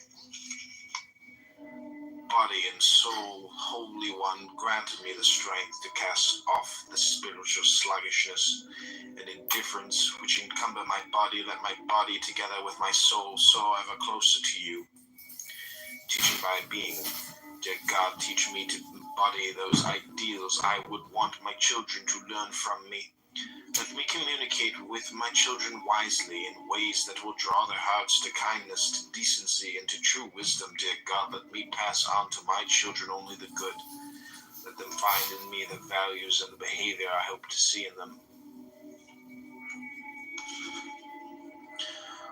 S15: Body and soul, Holy One, grant me the strength to cast off the spiritual sluggishness and indifference which encumber my body. Let my body, together with my soul, soar ever closer to you. Teaching by being, dear God, teach me to embody those ideals I would want my children to learn from me. Let me communicate with my children wisely in ways that will draw their hearts to kindness, to decency, and to true wisdom, dear God. Let me pass on to my children only the good. Let them find in me the values and the behavior I hope to see in them.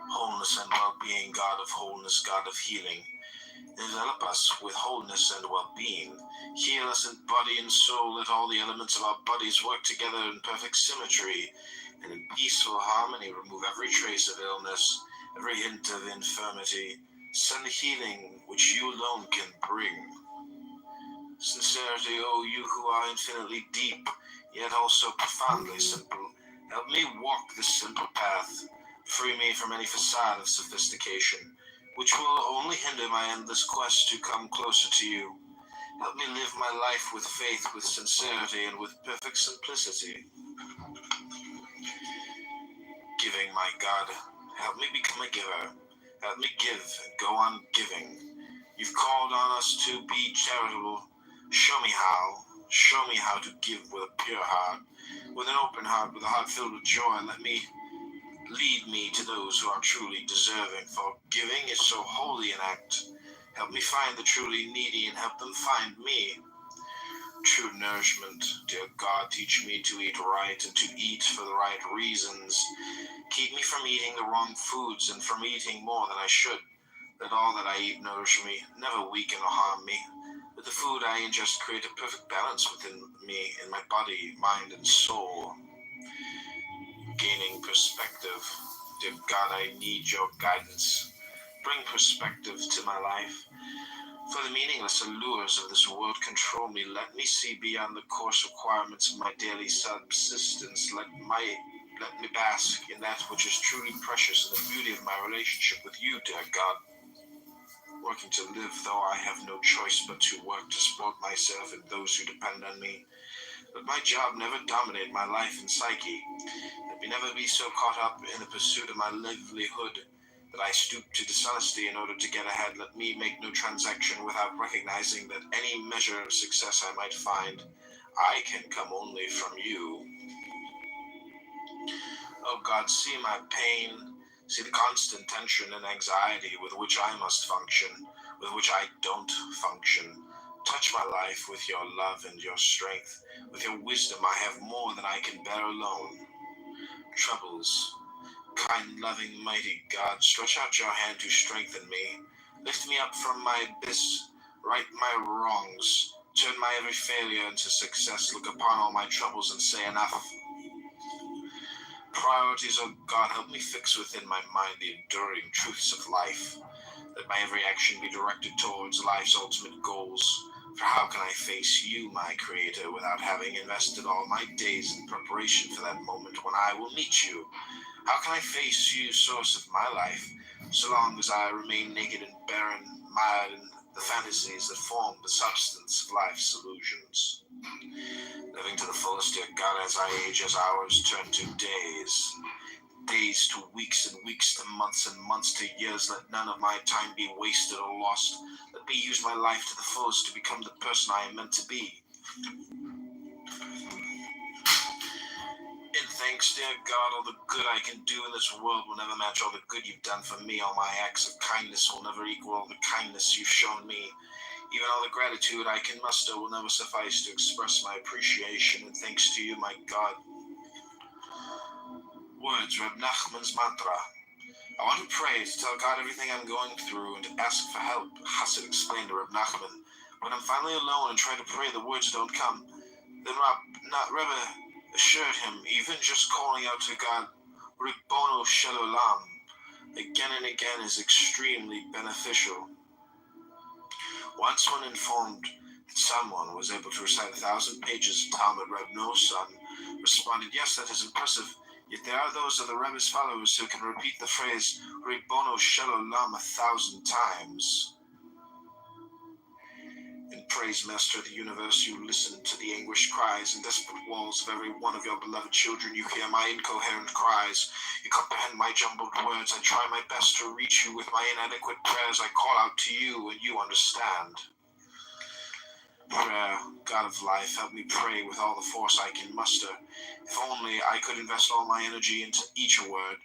S15: Wholeness and well-being, God of wholeness, God of healing. Envelop us with wholeness and well-being. Heal us in body and soul. Let all the elements of our bodies work together in perfect symmetry and in peaceful harmony. Remove every trace of illness, every hint of infirmity. Send the healing which you alone can bring. Sincerity, O you who are infinitely deep, yet also profoundly simple. Help me walk this simple path. Free me from any facade of sophistication, which will only hinder my endless quest to come closer to you. Help me live my life with faith, with sincerity, and with perfect simplicity. Giving, my God, help me become a giver. Help me give and go on giving. You've called on us to be charitable. Show me how. Show me how to give with a pure heart, with an open heart, with a heart filled with joy. Let me lead me to those who are truly deserving, for giving is so holy an act. Help me find the truly needy and help them find me. True nourishment, dear God, teach me to eat right and to eat for the right reasons. Keep me from eating the wrong foods and from eating more than I should. Let all that I eat nourish me, never weaken or harm me. Let the food I ingest create a perfect balance within me, in my body, mind, and soul. Gaining perspective. Dear God, I need your guidance. Bring perspective to my life. For the meaningless allures of this world control me. Let me see beyond the coarse requirements of my daily subsistence. Let me bask in that which is truly precious, in the beauty of my relationship with you, dear God. Working to live, though I have no choice but to work to support myself and those who depend on me. Let my job never dominate my life and psyche. Let me never be so caught up in the pursuit of my livelihood that I stoop to dishonesty in order to get ahead. Let me make no transaction without recognizing that any measure of success I might find, I can come only from you. Oh God, see my pain, see the constant tension and anxiety with which I must function, with which I don't function. Touch my life with your love and your strength. With your wisdom I have more than I can bear alone. Troubles, kind, loving, mighty God, stretch out your hand to strengthen me. Lift me up from my abyss, right my wrongs, turn my every failure into success. Look upon all my troubles and say enough. Priorities, oh God, help me fix within my mind the enduring truths of life. Let my every action be directed towards life's ultimate goals. For how can I face you, my Creator, without having invested all my days in preparation for that moment when I will meet you? How can I face you, source of my life, so long as I remain naked and barren, mired in the fantasies that form the substance of life's illusions? Living to the fullest, dear God, as I age, as hours turn to days. Days to weeks and weeks to months and months to years. Let none of my time be wasted or lost. Let me use my life to the fullest to become the person I am meant to be. And thanks, dear God, all the good I can do in this world will never match all the good you've done for me. All my acts of kindness will never equal all the kindness you've shown me. Even all the gratitude I can muster will never suffice to express my appreciation and thanks to you, my God. Words, Reb Nachman's mantra. I want to pray, to tell God everything I'm going through, and to ask for help. Hasid explained to Reb Nachman. When I'm finally alone and try to pray, the words don't come. Then Rebbe assured him, even just calling out to God, Ribbono Shel Olam, again and again is extremely beneficial. Once when informed that someone was able to recite 1,000 pages of Talmud, Reb Noah's son responded, yes, that is impressive. Yet there are those of the Rebbe's followers who can repeat the phrase Ribbono Shel Olam 1,000 times. In praise, Master of the universe, you listen to the anguished cries and desperate walls of every one of your beloved children. You hear my incoherent cries. You comprehend my jumbled words. I try my best to reach you with my inadequate prayers. I call out to you and you understand. Prayer, God of life, help me pray with all the force I can muster. If only I could invest all my energy into each word,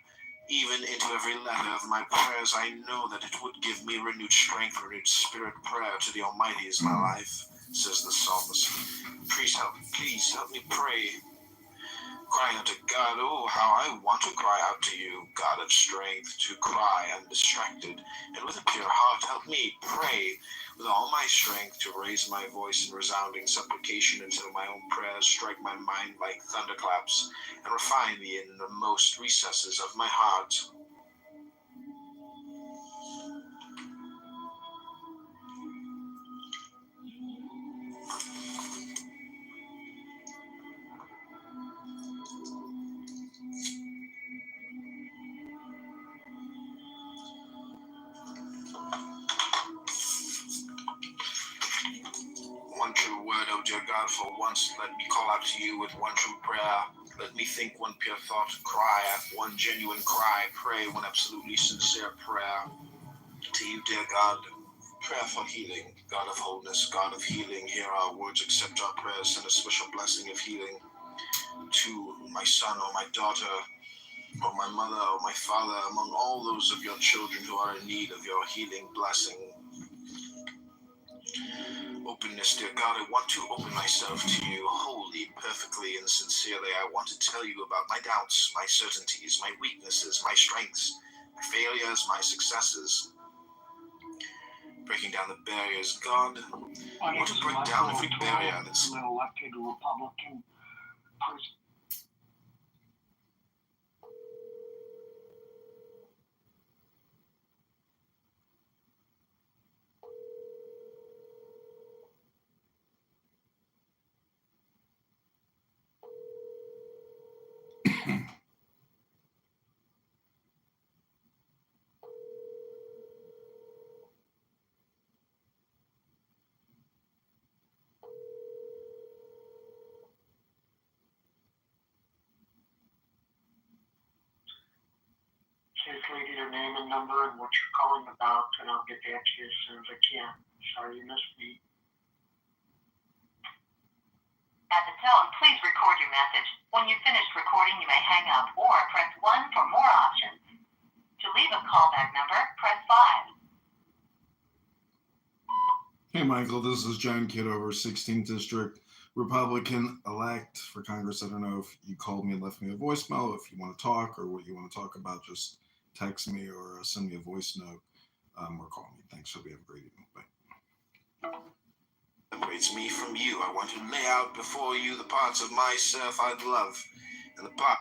S15: even into every letter of my prayers, I know that it would give me renewed strength, renewed spirit. Prayer to the Almighty is my life, says the psalmist. Please help me pray. Crying out to God, oh, how I want to cry out to you, God of strength, to cry undistracted, and with a pure heart help me pray with all my strength to raise my voice in resounding supplication until my own prayers strike my mind like thunderclaps and refine the innermost recesses of my heart. One true word, O dear God, for once let me call out to you with one true prayer. Let me think one pure thought, cry at one genuine cry, pray one absolutely sincere prayer. To you, dear God, prayer for healing, God of wholeness, God of healing, hear our words, accept our prayers, send a special blessing of healing to my son or my daughter, or my mother or my father, among all those of your children who are in need of your healing blessing. Openness, dear God, I want to open myself to you wholly, perfectly, and sincerely. I want to tell you about my doubts, my certainties, my weaknesses, my strengths, my failures, my successes. Breaking down the barriers, God, I want to break down every barrier that's
S17: elected Republican person. can I get your name and number and what you're calling about, and I'll get back to you as soon as I can. Sorry you missed me.
S18: At the tone, please record your message. When you've finished recording, you may hang up or press 1 for more options. To leave a callback number, press 5.
S1: Hey, Michael, this is John Kitover, 16th District, Republican-elect for Congress. I don't know if you called me and left me a voicemail. If you want to talk or what you want to talk about, just text me or send me a voice note or call me. Thanks. Hope you have a great evening. Bye.
S15: Separates me from you. I want to lay out before you the parts of myself I'd love, and the part.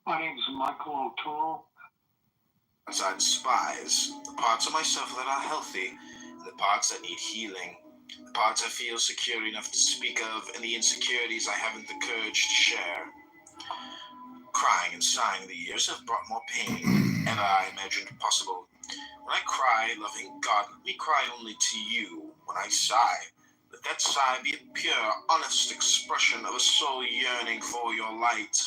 S17: My name is Michael O'Toole.
S15: I despise, the parts of myself that are healthy, and the parts that need healing, the parts I feel secure enough to speak of, and the insecurities I haven't the courage to share. Crying and sighing the years have brought more pain than ever I imagined possible. When I cry, loving God, let me cry only to you. When I sigh, let that sigh be a pure, honest expression of a soul yearning for your light.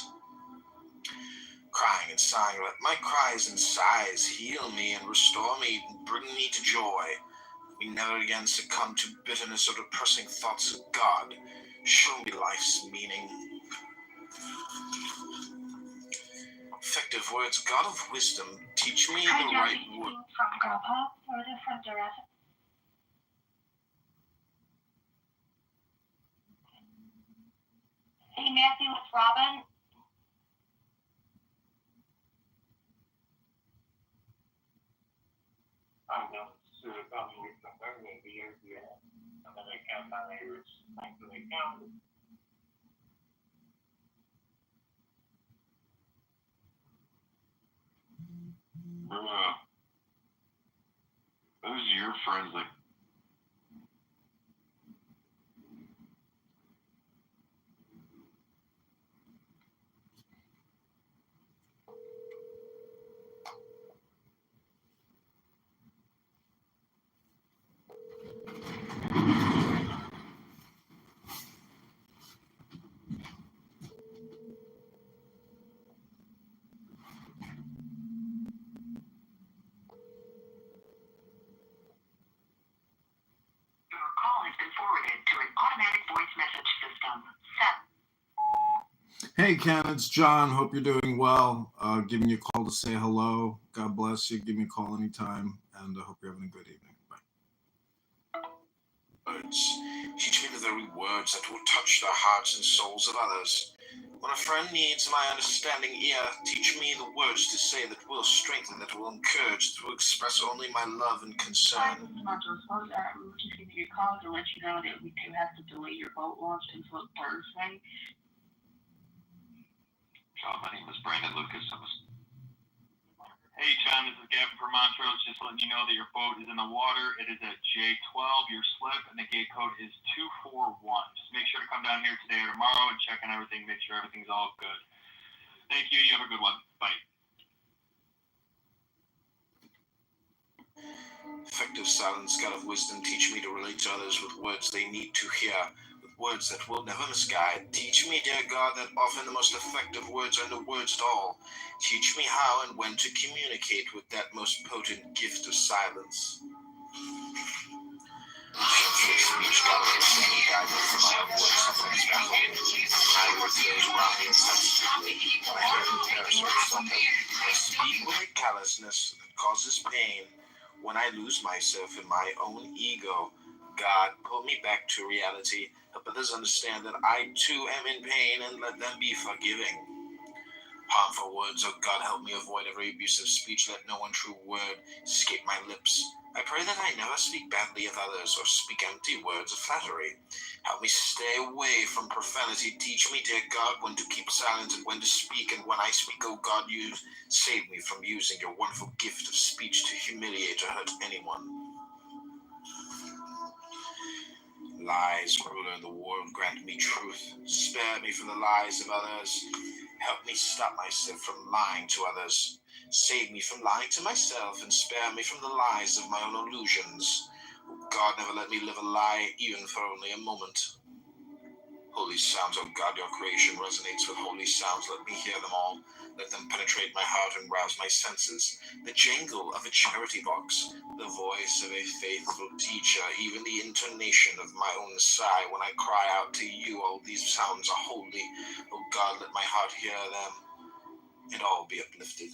S15: Crying and sighing, let my cries and sighs heal me and restore me and bring me to joy. Let me never again succumb to bitterness or depressing thoughts of God. Show me life's meaning. Effective words, God of wisdom, teach me the right word.
S6: From Grandpa, order from Jurassic. Hey, Matthew, it's Robin.
S17: I know it's coming with the government, the year, and then I count my neighbors. Thanks to the county.
S10: Those are your friends, like.
S18: Your call has been forwarded to an automatic voice message system.
S1: Hey, Ken, it's John. Hope you're doing well. Giving you a call to say hello. God bless you. Give me a call anytime, and I hope you're having a good evening. Bye.
S15: Words. Teach me the very words that will touch the hearts and souls of others. When a friend needs my understanding ear, teach me the words to say that will strengthen, that will encourage, that will express only my love and concern.
S5: Just give you a call to let you know that we do have to delay your boat launch until Thursday.
S19: John, my name is Brandon Lucas. Hey, John, this is Gavin from Montrose. Just letting you know that your boat is in the water. It is at J12, your slip, and the gate code is 241. Just make sure to come down here today or tomorrow and check on everything, make sure everything's all good. Thank you. You have a good one. Bye.
S15: Effective silence, God of wisdom, teach me to relate to others with words they need to hear, with words that will never misguide. Teach me, dear God, that often the most effective words are no words at all. Teach me how and when to communicate with that most potent gift of silence. Speech, God of wisdom, guide me from my own words sometimes baffle me. I words those around me insensitively. When I hear comparison something, I speak with a callousness that causes pain. When I lose myself in my own ego, God, pull me back to reality. Help others understand that I too am in pain and let them be forgiving. Harmful words, oh God, help me avoid every abusive speech. Let no untrue word escape my lips. I pray that I never speak badly of others or speak empty words of flattery. Help me stay away from profanity. Teach me, dear God, when to keep silent and when to speak. And when I speak, oh God, you save me from using your wonderful gift of speech to humiliate or hurt anyone. Lies, ruler of the world, grant me truth. Spare me from the lies of others. Help me stop myself from lying to others. Save me from lying to myself and spare me from the lies of my own illusions. Oh God, never let me live a lie, even for only a moment. Holy sounds, oh God, your creation resonates with holy sounds. Let me hear them all. Let them penetrate my heart and rouse my senses. The jangle of a charity box, the voice of a faithful teacher, even the intonation of my own sigh when I cry out to you. All these sounds are holy. Oh God, let my heart hear them and all be uplifted.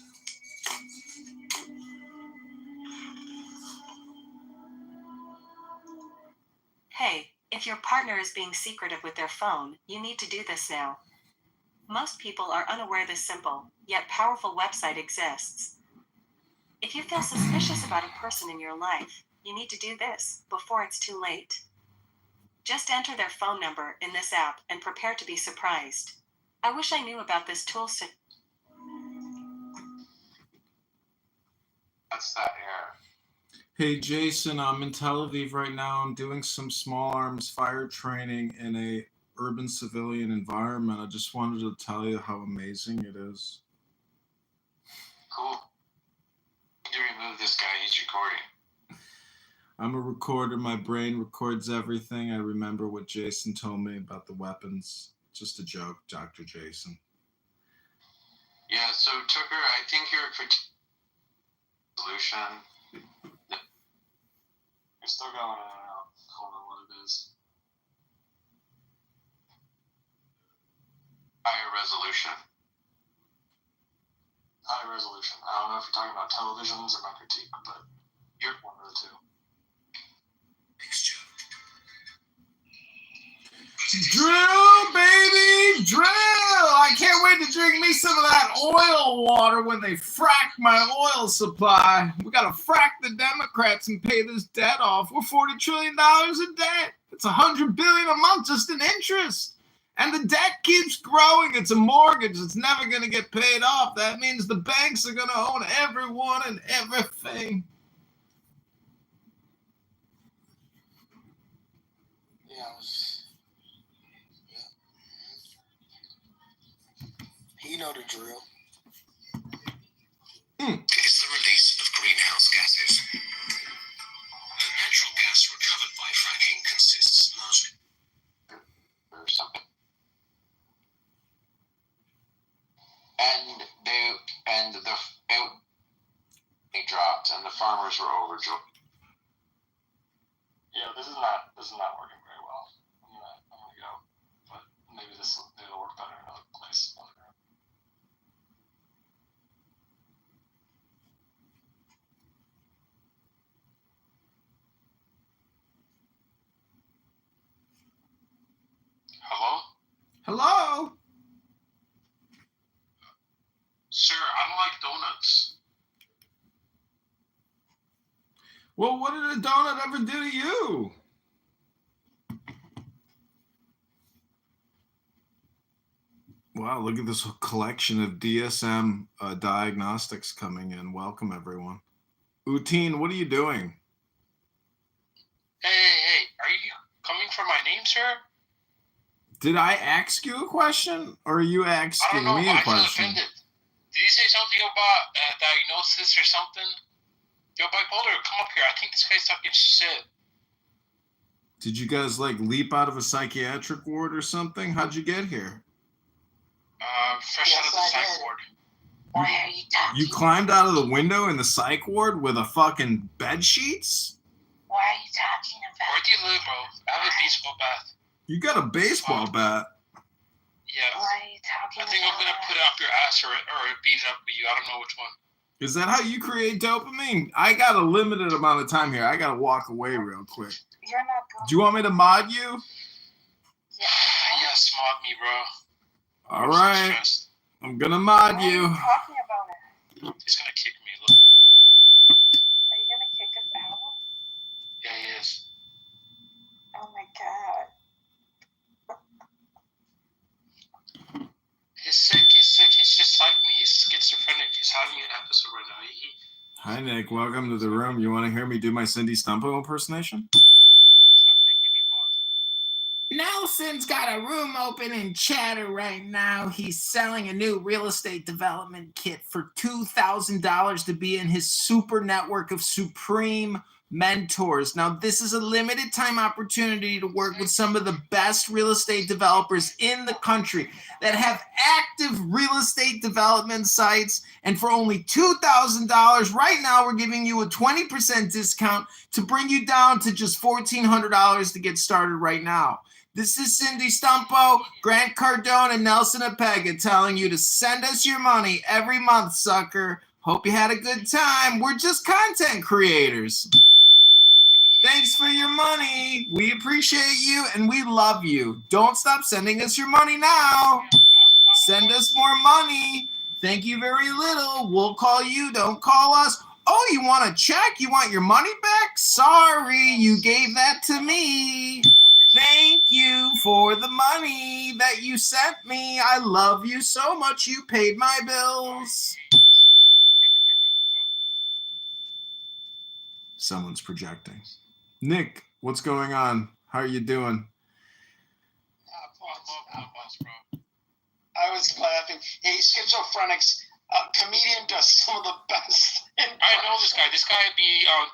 S18: Hey, if your partner is being secretive with their phone, you need to do this now. Most people are unaware this simple, yet powerful website exists. If you feel suspicious about a person in your life, you need to do this before it's too late. Just enter their phone number in this app and prepare to be surprised. I wish I knew about this tool.
S8: That's that air.
S1: Hey Jason, I'm in Tel Aviv right now. I'm doing some small arms fire training in a urban civilian environment. I just wanted to tell you how amazing it is.
S8: Cool. You need to remove this guy. He's recording.
S1: I'm a recorder. My brain records everything. I remember what Jason told me about the weapons. Just a joke, Dr. Jason.
S8: Yeah, so Tucker, I think your solution. You're still going in and out. I don't know what it is. Higher resolution. High resolution. I don't know if you're talking about televisions or my critique, but you're one of the two.
S1: Drill, baby, drill! I can't wait to drink me some of that oil water when they frack my oil supply. We gotta frack the Democrats and pay this debt off. We're $40 trillion in debt. It's $100 billion a month just in interest. And the debt keeps growing. It's a mortgage. It's never gonna get paid off. That means the banks are gonna own everyone and everything.
S4: You know the drill.
S15: It is the release of greenhouse gases. The natural gas recovered by fracking consists largely
S8: Or something. And they dropped, and the farmers were overjoyed. Yeah, this is not working very well. I'm gonna go, but maybe it'll work better in another place. Hello?
S1: Hello?
S8: Sir, I don't like donuts.
S1: Well, what did a donut ever do to you? Wow, look at this collection of DSM diagnostics coming in. Welcome, everyone. Uteen, what are you doing?
S8: Hey, are you coming for my name, sir?
S1: Did I ask you a question, or are you asking me a
S8: I feel
S1: question?
S8: offended. Did you say something about diagnosis or something? Yo, bipolar, come up here. I think this guy's talking shit.
S1: Did you guys leap out of a psychiatric ward or something? How'd you get here?
S8: Fresh out of the psych ward.
S11: Why are you talking?
S1: You climbed out of the window in the psych ward with a fucking bed sheets?
S11: Why are you talking about?
S8: Where do you live, bro? I have a baseball bat.
S1: You got a baseball bat?
S8: Yeah.
S11: Why are you talking
S8: I think I'm gonna put it up your ass or beat it up with you. I don't know which one.
S1: Is that how you create dopamine? I got a limited amount of time here. I gotta walk away real quick.
S11: You're not going.
S1: Do you want me to mod you?
S8: Yes, mod me, bro.
S1: All right. I'm gonna mod you.
S11: What are you talking about it?
S8: He's gonna kick me. Look.
S11: Are you gonna kick us out?
S8: Yeah, he is.
S11: Oh my god.
S8: He's sick. He's just like me. He's schizophrenic. He's having an episode right now.
S1: Hi, Nick. Welcome to the room. You want to hear me do my Cindy Stumpo impersonation? Nelson's got a room open in Chatter right now. He's selling a new real estate development kit for $2,000 to be in his super network of supreme mentors. Now, this is a limited time opportunity to work with some of the best real estate developers in the country that have active real estate development sites. And for only $2,000 right now, we're giving you a 20% discount to bring you down to just $1,400 to get started right now. This is Cindy Stumpo, Grant Cardone, and Nelson Apega telling you to send us your money every month, sucker. Hope you had a good time. We're just content creators. Thanks for your money. We appreciate you and we love you. Don't stop sending us your money now. Send us more money. Thank you very little. We'll call you. Don't call us. Oh, you want a check? You want your money back? Sorry, you gave that to me. Thank you for the money that you sent me. I love you so much. You paid my bills. Someone's projecting. Nick, what's going on? How are you doing?
S17: I was laughing. Hey, Schizophrenics, comedian does some of the best.
S12: I know this guy. This guy be on 2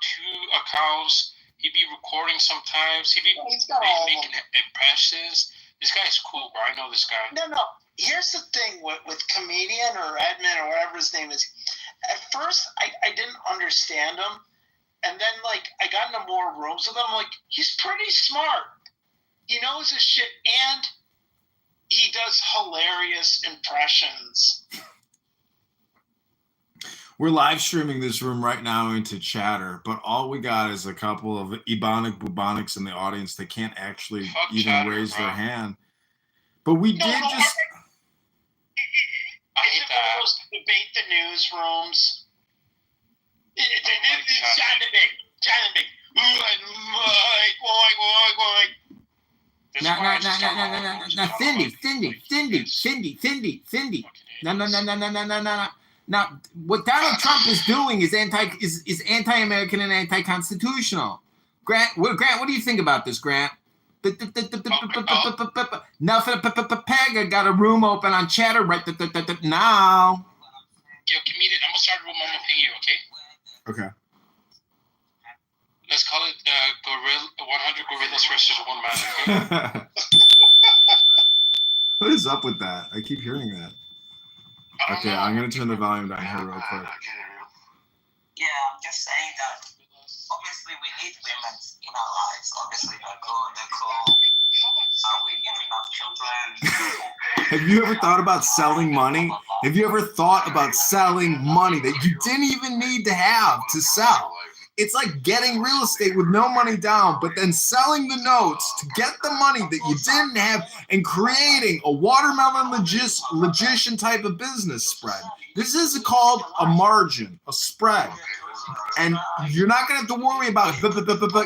S12: accounts. He'd be recording sometimes. He'd be making impressions. This guy's cool, bro. I know this guy.
S17: No. Here's the thing with comedian or admin or whatever his name is. At first, I didn't understand him. And then, like, I got into more rooms with him. I'm like, he's pretty smart. He knows his shit, and he does hilarious impressions.
S1: We're live streaming this room right now into Chatter, but all we got is a couple of Ebonic Bubonics in the audience that can't actually even
S12: Chatter,
S1: raise
S12: bro.
S1: their hand. But we did just...
S17: I hate that. Those debate the news rooms.
S1: Now, Cindy. No. Now, what Donald Trump is doing is anti-American and anti-constitutional. Grant, what do you think about this, Grant? Nothing. Pega got a room open on Chatter right now.
S12: Yo, comedian, I'm gonna start a room. I'm gonna ping you, okay?
S1: Okay.
S12: Let's call it 100 gorillas versus 1 man.
S1: What is up with that? I keep hearing that. Okay, I'm going to turn the volume down here real quick.
S13: Yeah, I'm just saying that obviously we need women in our lives. Obviously they're cool. We need to have children.
S1: Have you ever thought about selling money? Have you ever thought about selling money that you didn't even need to have to sell? It's like getting real estate with no money down, but then selling the notes to get the money that you didn't have and creating a watermelon logician type of business spread. This is called a margin, a spread. And you're not going to have to worry about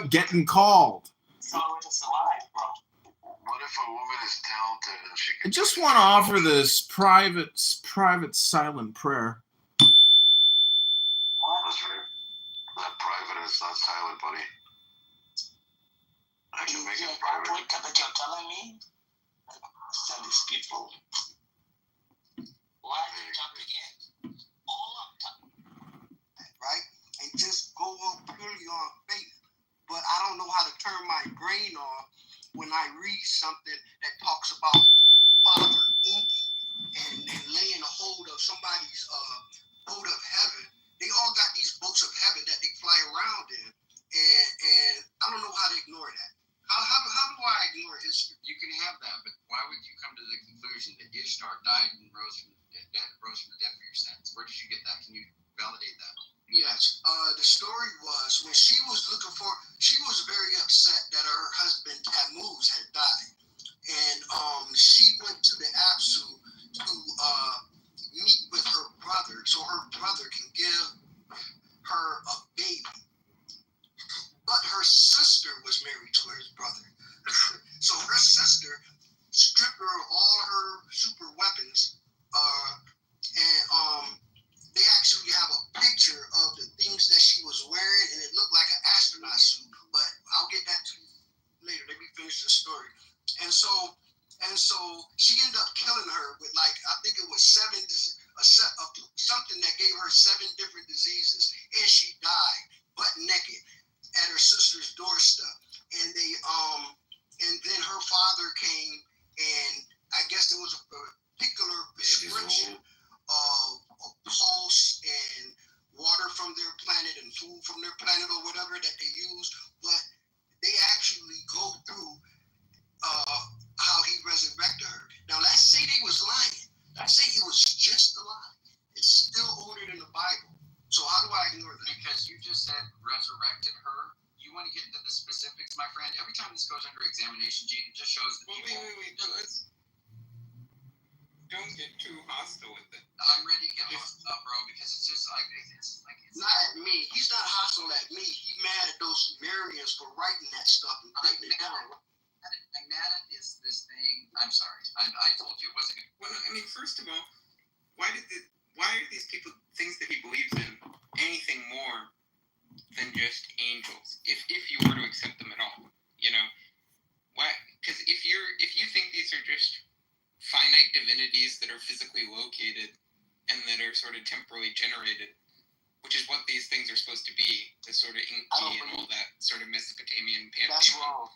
S1: getting called.
S14: What if a woman is talented and she can...
S1: I just want to offer this private silent prayer.
S14: That's right. Not private, it's not silent, buddy. I can make it private.
S13: That you're telling me? Send these people. Why are you jumping in?
S20: Right? And just go on purely on faith. But I don't know how to turn my brain off when I read something that talks about Father Inky and laying a hold of somebody's boat of heaven. They all got these boats of heaven that they fly around in, and I don't know how to ignore that. How do I ignore history?
S8: You can have that, but why would you come to the conclusion that Ishtar died and rose from the dead for your sins? Where did you get that? Can you validate that?
S20: Yes. The story was when she was very upset that her husband Tammuz had died, and she went to the Apsu to meet with her brother so her brother can give her a baby. But her sister was married to his brother. So her sister stripped her of all her super weapons, and they actually have a picture of the things that she was wearing, and it looked like an astronaut suit. But I'll get that to you later. Let me finish the story. And so she ended up killing her with, like, I think it was something that gave her 7 different diseases, and she died butt naked.
S4: at her sister's doorstep, and they and then her father came, and I guess there was a particular prescription of a pulse and water from their planet and food from their planet or whatever that they use, but they actually go through how he resurrected her. Now let's say they was lying. Let's say he was just a lie. It's still ordered in the Bible. So how do I ignore that?
S21: Because you just said resurrected her. You want to get into the specifics, my friend? Every time this goes under examination, Gene, it just shows that people... Wait. Don't get too hostile with it. I'm ready to get hostile, bro, because it's just like... It's
S4: not at me. He's not hostile at me. He's mad at those Sumerians for writing that stuff and putting it down.
S21: I'm mad at this thing. I'm sorry. I told you it wasn't good.
S12: Well, I mean, first of all, why are these people, things that he believes in, anything more than just angels? If you were to accept them at all, you know, why? Because if you think these are just finite divinities that are physically located and that are sort of temporally generated, which is what these things are supposed to be, the sort of Inky and all that sort of Mesopotamian pantheon.
S4: That's wrong.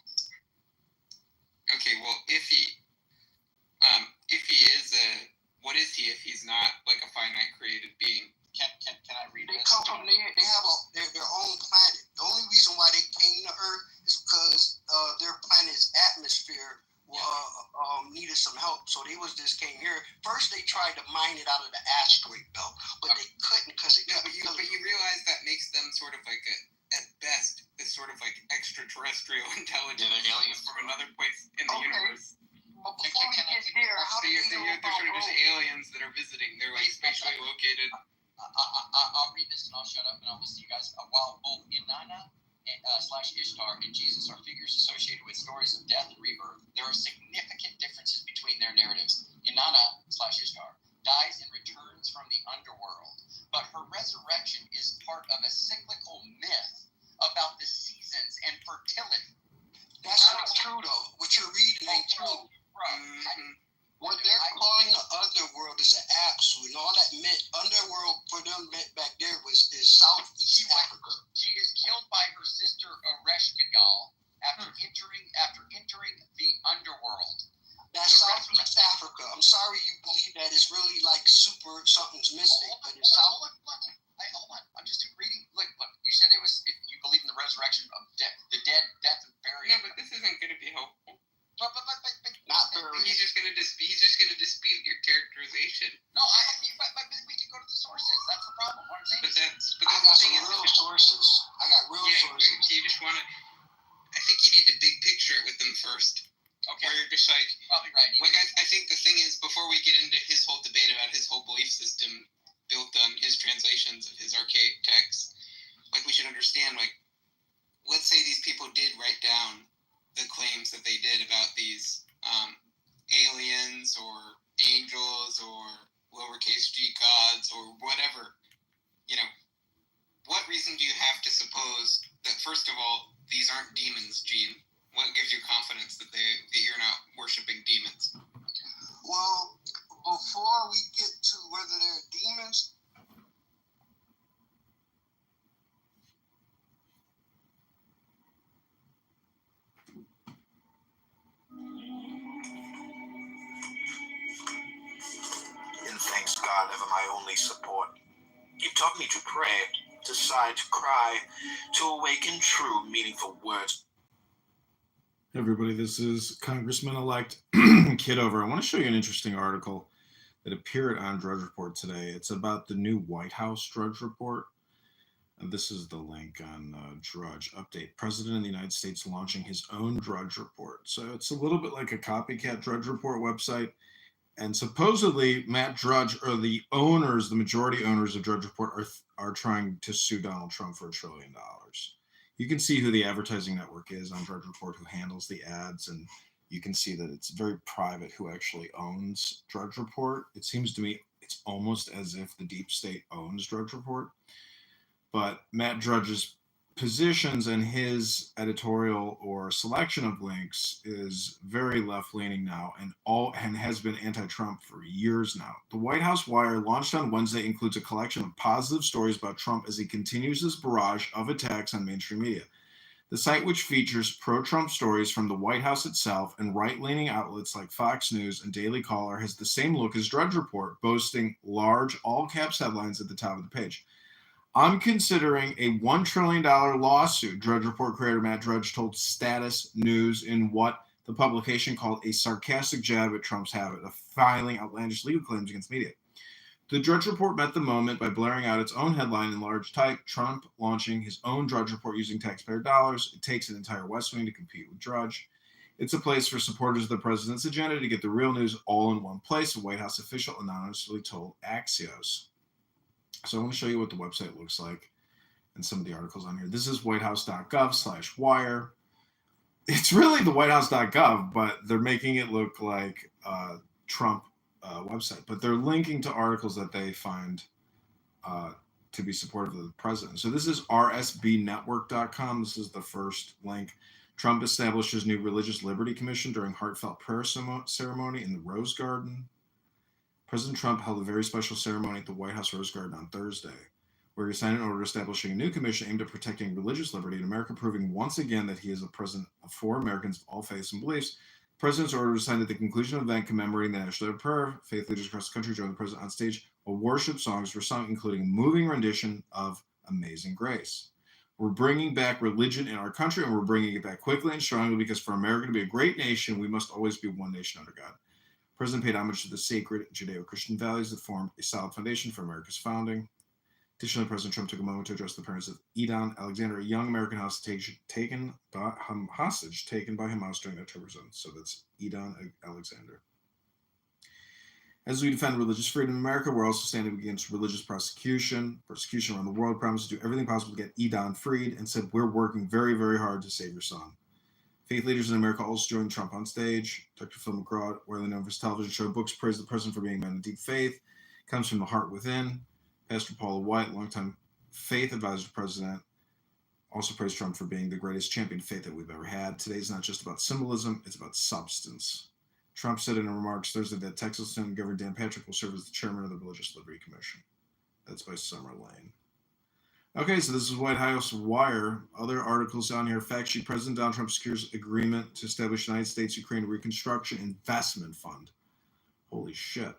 S12: Okay, well, if he is what is he if he's not like a finite created being?
S21: Can I read
S4: They
S21: this?
S4: come from they have their own planet. The only reason why they came to Earth is because their planet's atmosphere needed some help, so they just came here. First, they tried to mine it out of the asteroid belt, but they couldn't because it kept killing.
S12: But you realize that makes them sort of like at best, this sort of like extraterrestrial intelligence aliens from another place in the universe.
S11: But before we get there, how do you know
S12: they're sort of just aliens that are visiting. They're like spatially located.
S21: I'll read this and I'll shut up and I'll listen to you guys. While both Inanna / Ishtar and Jesus are figures associated with stories of death and rebirth, there are significant differences between their narratives. Inanna / Ishtar dies and returns from the underworld, but her resurrection is part of a cyclical myth about the seasons and fertility.
S4: That's not true, though. What you're reading ain't true. What they're calling the underworld is an absolute. And all that meant, underworld for them meant back there is Southeast Africa.
S21: She is killed by her sister Ereshkigal after entering the underworld.
S4: That's Southeast Africa. I'm sorry you believe that it's really like super something's mystic, but it's
S21: Hold on. I'm just reading. Look. You said it was if you believe in the resurrection of the dead, death and burial.
S12: Yeah, but this isn't going to be helpful.
S21: But
S4: not very.
S12: He's just going to dispute your characterization.
S21: No, but we can go to the sources. That's the problem. What I'm saying
S4: I got some real sources. I got real sources.
S12: You just want to. I think you need to big picture it with them first.
S21: Okay.
S12: Where you're just like,
S21: probably right.
S12: Like I think the thing is, before we get into his whole debate about his whole belief system built on his translations of his archaic texts, like we should understand, like, let's say these people did write down the claims that they did about these aliens or angels or lowercase g gods or whatever. You know, what reason do you have to suppose that, first of all, these aren't demons, Gene? What gives you confidence that you're not worshiping demons?
S4: Well, before we get to whether they're demons,
S15: And thanks God, ever my only support. You taught me to pray, to sigh, to cry, to awaken true, meaningful words.
S1: Hey everybody, this is Congressman-elect Kitover. I want to show you an interesting article that appeared on Drudge Report today. It's about the new White House Drudge Report. And this is the link on Drudge. Update. President of the United States launching his own Drudge Report. So it's a little bit like a copycat Drudge Report website. And supposedly Matt Drudge, or the majority owners of Drudge Report, are trying to sue Donald Trump for $1 trillion. You can see who the advertising network is on Drudge Report, who handles the ads, and you can see that it's very private who actually owns Drudge Report. It seems to me it's almost as if the deep state owns Drudge Report. But Matt Drudge's positions and his editorial or selection of links is very left-leaning now and has been anti-Trump for years now. The White House Wire, launched on Wednesday, includes a collection of positive stories about Trump as he continues his barrage of attacks on mainstream media. The site, which features pro-Trump stories from the White House itself and right-leaning outlets like Fox News and Daily Caller, has the same look as Drudge Report, boasting large all-caps headlines at the top of the page. I'm considering a $1 trillion lawsuit, Drudge Report creator Matt Drudge told Status News in what the publication called a sarcastic jab at Trump's habit of filing outlandish legal claims against media. The Drudge Report met the moment by blaring out its own headline in large type, Trump launching his own Drudge Report using taxpayer dollars. It takes an entire West Wing to compete with Drudge. It's a place for supporters of the president's agenda to get the real news all in one place, a White House official anonymously told Axios. So I want to show you what the website looks like and some of the articles on here. This is whitehouse.gov/wire. It's really the whitehouse.gov, but they're making it look like Trump website, but they're linking to articles that they find to be supportive of the president. So this is rsbnetwork.com. This is the first link. Trump establishes new religious liberty commission during heartfelt prayer ceremony in the Rose Garden. President Trump held a very special ceremony at the White House Rose Garden on Thursday, where he signed an order establishing a new commission aimed at protecting religious liberty in America, proving once again that he is a president for Americans of all faiths and beliefs. The president's order was signed at the conclusion of an event commemorating the National Day of Prayer. Faith leaders across the country joined the president on stage while worship songs were sung, including a moving rendition of Amazing Grace. We're bringing back religion in our country, and we're bringing it back quickly and strongly because for America to be a great nation, we must always be one nation under God. The president paid homage to the sacred Judeo-Christian values that formed a solid foundation for America's founding. Additionally, President Trump took a moment to address the parents of Edon Alexander, a young American hostage taken by Hamas during the October 7th. So that's Edon Alexander. As we defend religious freedom in America, we're also standing against religious persecution around the world. Promised to do everything possible to get Edon freed and said, we're working very, very hard to save your son. Faith leaders in America also joined Trump on stage. Dr. Phil McGraw, widely known for his television show Books, praised the president for being a man of deep faith. Comes from the heart within. Pastor Paula White, longtime faith advisor to the president, also praised Trump for being the greatest champion of faith that we've ever had. Today's not just about symbolism, it's about substance. Trump said in remarks Thursday that Texas Lieutenant Governor Dan Patrick will serve as the chairman of the Religious Liberty Commission. That's by Summer Lane. Okay, so this is White House Wire. Other articles on here. Fact sheet: President Donald Trump secures agreement to establish United States-Ukraine Reconstruction Investment Fund. Holy shit.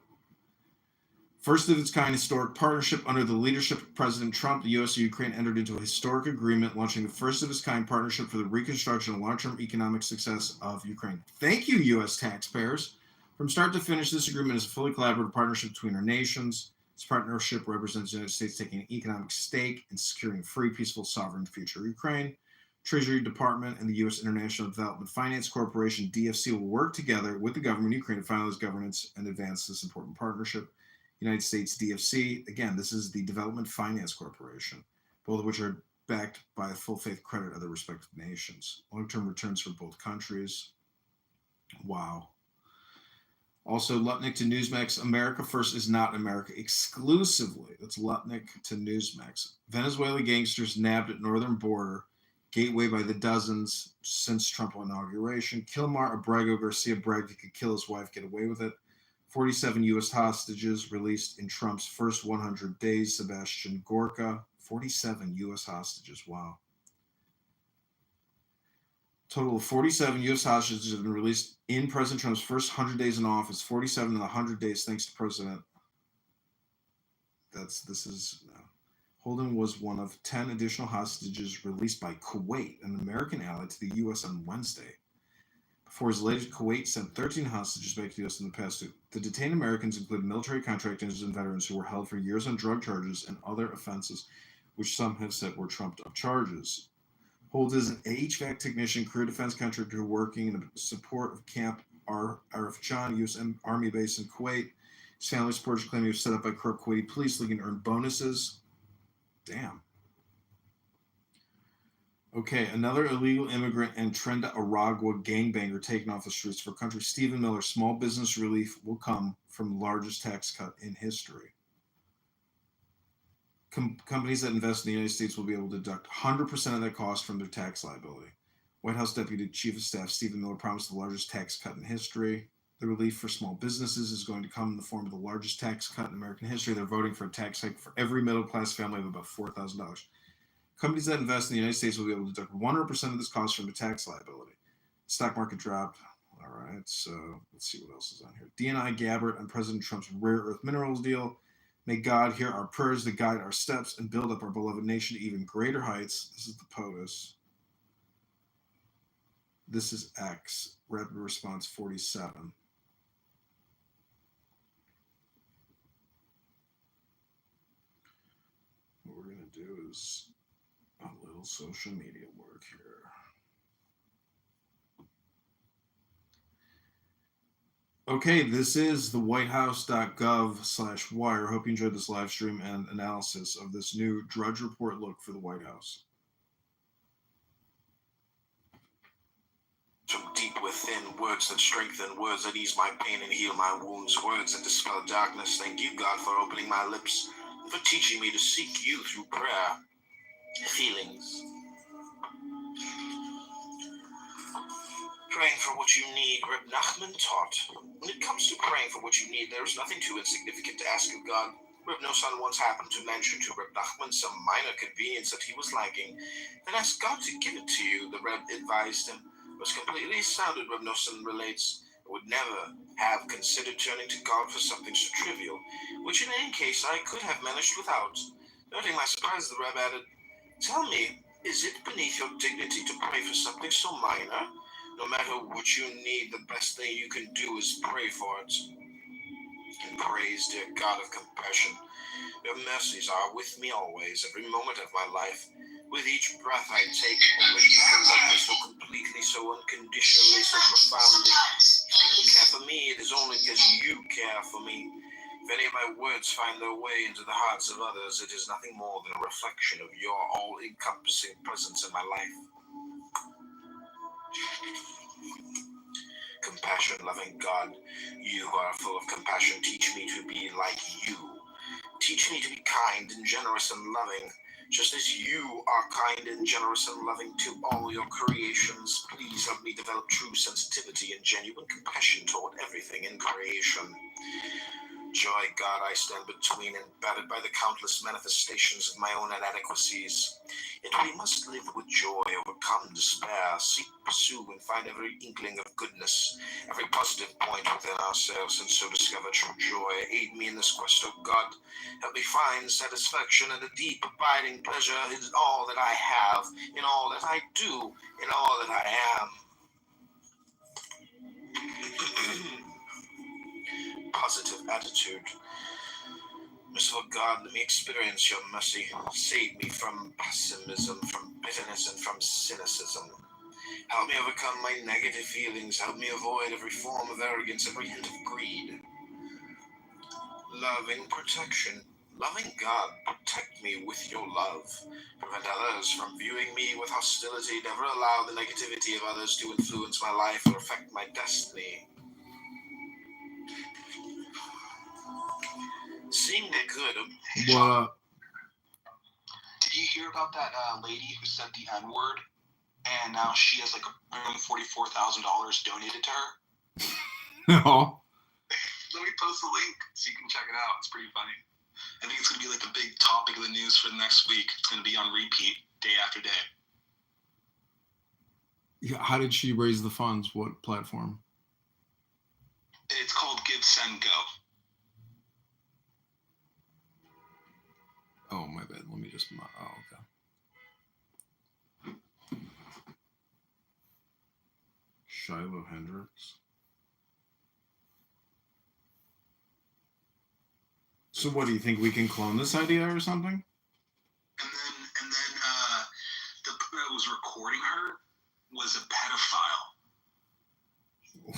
S1: First of its kind historic partnership under the leadership of President Trump, the U.S. and Ukraine entered into a historic agreement launching the first of its kind partnership for the reconstruction and long-term economic success of Ukraine. Thank you, U.S. taxpayers. From start to finish, this agreement is a fully collaborative partnership between our nations. This partnership represents the United States taking an economic stake in securing a free, peaceful, sovereign future of Ukraine. Treasury Department and the U.S. International Development Finance Corporation, DFC, will work together with the government of Ukraine to finalize governance and advance this important partnership. United States DFC, again, this is the Development Finance Corporation, both of which are backed by a full faith credit of their respective nations. Long-term returns for both countries. Wow. Also, Lutnick to Newsmax, America First is not America exclusively. That's Lutnick to Newsmax. Venezuela gangsters nabbed at northern border, gateway by the dozens since Trump inauguration. Kilmar Abrego Garcia bragged he could kill his wife, get away with it. 47 U.S. hostages released in Trump's first 100 days. Sebastian Gorka, 47 U.S. hostages. Wow. Total of 47 U.S. hostages have been released in President Trump's first 100 days in office. 47 in the 100 days, thanks to President. Holden was one of 10 additional hostages released by Kuwait, an American ally to the U.S. on Wednesday. Before his latest, Kuwait sent 13 hostages back to the U.S. in the past week. The detained Americans include military contractors and veterans who were held for years on drug charges and other offenses, which some have said were trumped-up charges. Holden is an HVAC technician, career defense contractor working in support of Camp Arifjan, U.S. Army base in Kuwait. His family supporters claim he was set up by corrupt Kuwaiti police looking to earn bonuses. Damn. Okay, another illegal immigrant and Trenda Aragua gangbanger taken off the streets for country. Stephen Miller, small business relief will come from the largest tax cut in history. Companies that invest in the United States will be able to deduct 100% of that cost from their tax liability. White House Deputy Chief of Staff Stephen Miller promised the largest tax cut in history. The relief for small businesses is going to come in the form of the largest tax cut in American history. They're voting for a tax hike for every middle-class family of about $4,000. Companies that invest in the United States will be able to deduct 100% of this cost from a tax liability. Stock market drop. All right, so let's see what else is on here. DNI Gabbard on President Trump's rare earth minerals deal. May God hear our prayers that guide our steps and build up our beloved nation to even greater heights. This is the POTUS. This is X. Rapid response 47. What we're going to do is a little social media work here. Okay, this is the whitehouse.gov/wire. Hope you enjoyed this live stream and analysis of this new Drudge Report look for the White House.
S15: From deep within, words that strengthen, words that ease my pain and heal my wounds, words that dispel darkness. Thank you, God, for opening my lips, for teaching me to seek you through prayer. Feelings. Praying for what you need, Reb Nachman taught. When it comes to praying for what you need, there is nothing too insignificant to ask of God. Reb Nosson once happened to mention to Reb Nachman some minor convenience that he was lacking, then ask God to give it to you, the Reb advised him. Was completely astounded, Reb Nosson relates, would never have considered turning to God for something so trivial, which in any case I could have managed without. Noting my surprise, the Reb added, "Tell me, is it beneath your dignity to pray for something so minor? No matter what you need, the best thing you can do is pray for it." And praise, dear God of compassion, your mercies are with me always, every moment of my life. With each breath I take, only you can love me so completely, so unconditionally, so profoundly. If people care for me, it is only because you care for me. If any of my words find their way into the hearts of others, it is nothing more than a reflection of your all-encompassing presence in my life. Compassion-loving God, you who are full of compassion, teach me to be like you. Teach me to be kind and generous and loving, just as you are kind and generous and loving to all your creations. Please help me develop true sensitivity and genuine compassion toward everything in creation. Joy, God, I stand between and battered by the countless manifestations of my own inadequacies. Yet we must live with joy, overcome despair, seek, pursue, and find every inkling of goodness, every positive point within ourselves, and so discover true joy. Aid me in this quest, O God. Help me find satisfaction and a deep, abiding pleasure in all that I have, in all that I do, in all that I am. Positive attitude. Merciful God, let me experience your mercy. Save me from pessimism, from bitterness, and from cynicism. Help me overcome my negative feelings. Help me avoid every form of arrogance, every hint of greed. Loving protection. Loving God, protect me with your love. Prevent others from viewing me with hostility. Never allow the negativity of others to influence my life or affect my destiny. Seeing the good.
S1: What up?
S8: Did you hear about that lady who said the N-word, and now she has like $144,000 donated to her?
S1: No.
S8: Let me post the link so you can check it out. It's pretty funny. I think it's going to be like the big topic of the news for the next week. It's going to be on repeat day after day.
S1: Yeah, how did she raise the funds? What platform?
S8: It's called Give, Send, Go.
S1: Oh, my bad. Let me just... Oh, okay. Shiloh Hendricks. So what, do you think we can clone this idea or something?
S8: And then the person that was recording her was a pedophile.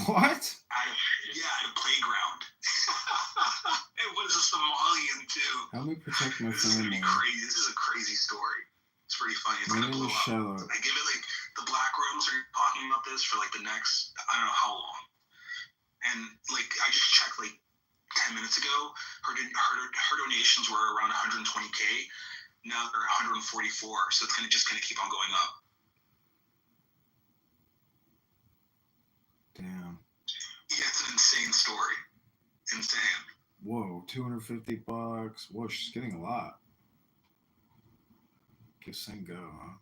S1: What?
S8: At a playground. It was a Somalian too.
S1: Help me protect my
S8: This is gonna
S1: family.
S8: be crazy. This is a crazy story. It's pretty funny. It's
S1: My
S8: gonna
S1: name
S8: blow
S1: is
S8: up.
S1: Shiloh.
S8: I give it like the black rooms are talking about this for like the next I don't know how long. And like I just checked like 10 minutes ago, her donations were around 120K. Now they're 144, so it's gonna keep on going up.
S1: Damn.
S8: Yeah, it's an insane story. Insane.
S1: Whoa, $250. Whoa, she's getting a lot. Give Send Go, huh?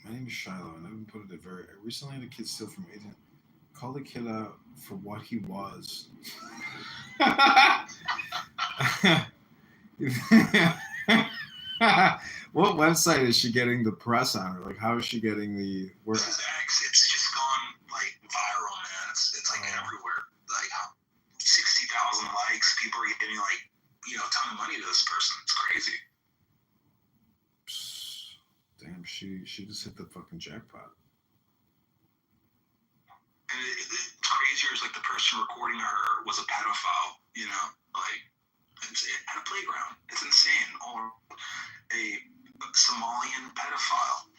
S1: My name is Shiloh, and I've been put it very. I recently had a kid steal from agent. Call the kid out for what he was. What website is she getting the press on? Or like, how is she getting the? Where?
S8: This is X. It's just gone like viral, man. It's like everywhere. Like 60,000 likes. People are getting like a ton of money to this person. It's crazy.
S1: Damn, she just hit the fucking jackpot.
S8: And it's crazier is like the person recording her was a pedophile. Like it's at a playground. It's insane. Or a Somalian pedophile.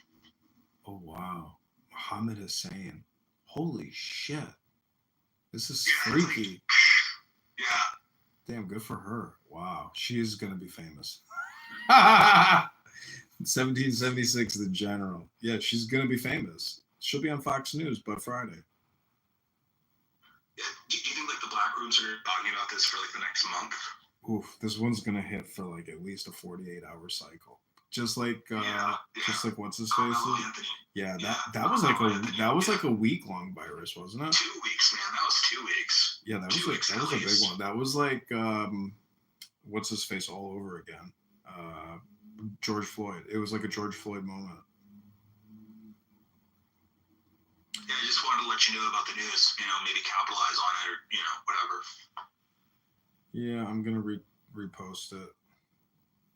S1: Oh wow, Mohammed Hussein. Holy shit, this is freaky.
S8: Yeah.
S1: Damn, good for her. Wow, she is gonna be famous. 1776, the general. Yeah, she's gonna be famous. She'll be on Fox News by Friday.
S8: Yeah. Do you think like the black rooms are talking about this for like the next month?
S1: Oof, this one's gonna hit for like at least a 48-hour cycle. Just like what's his face? Yeah, that was like a week-long virus, wasn't it?
S8: 2 weeks, man. That was 2 weeks.
S1: Yeah, that was a big one. That was like what's his face all over again. George Floyd. It was like a George Floyd moment.
S8: Yeah, I just wanted to let you know about the news. Maybe capitalize on it or whatever.
S1: Yeah, I'm gonna repost it.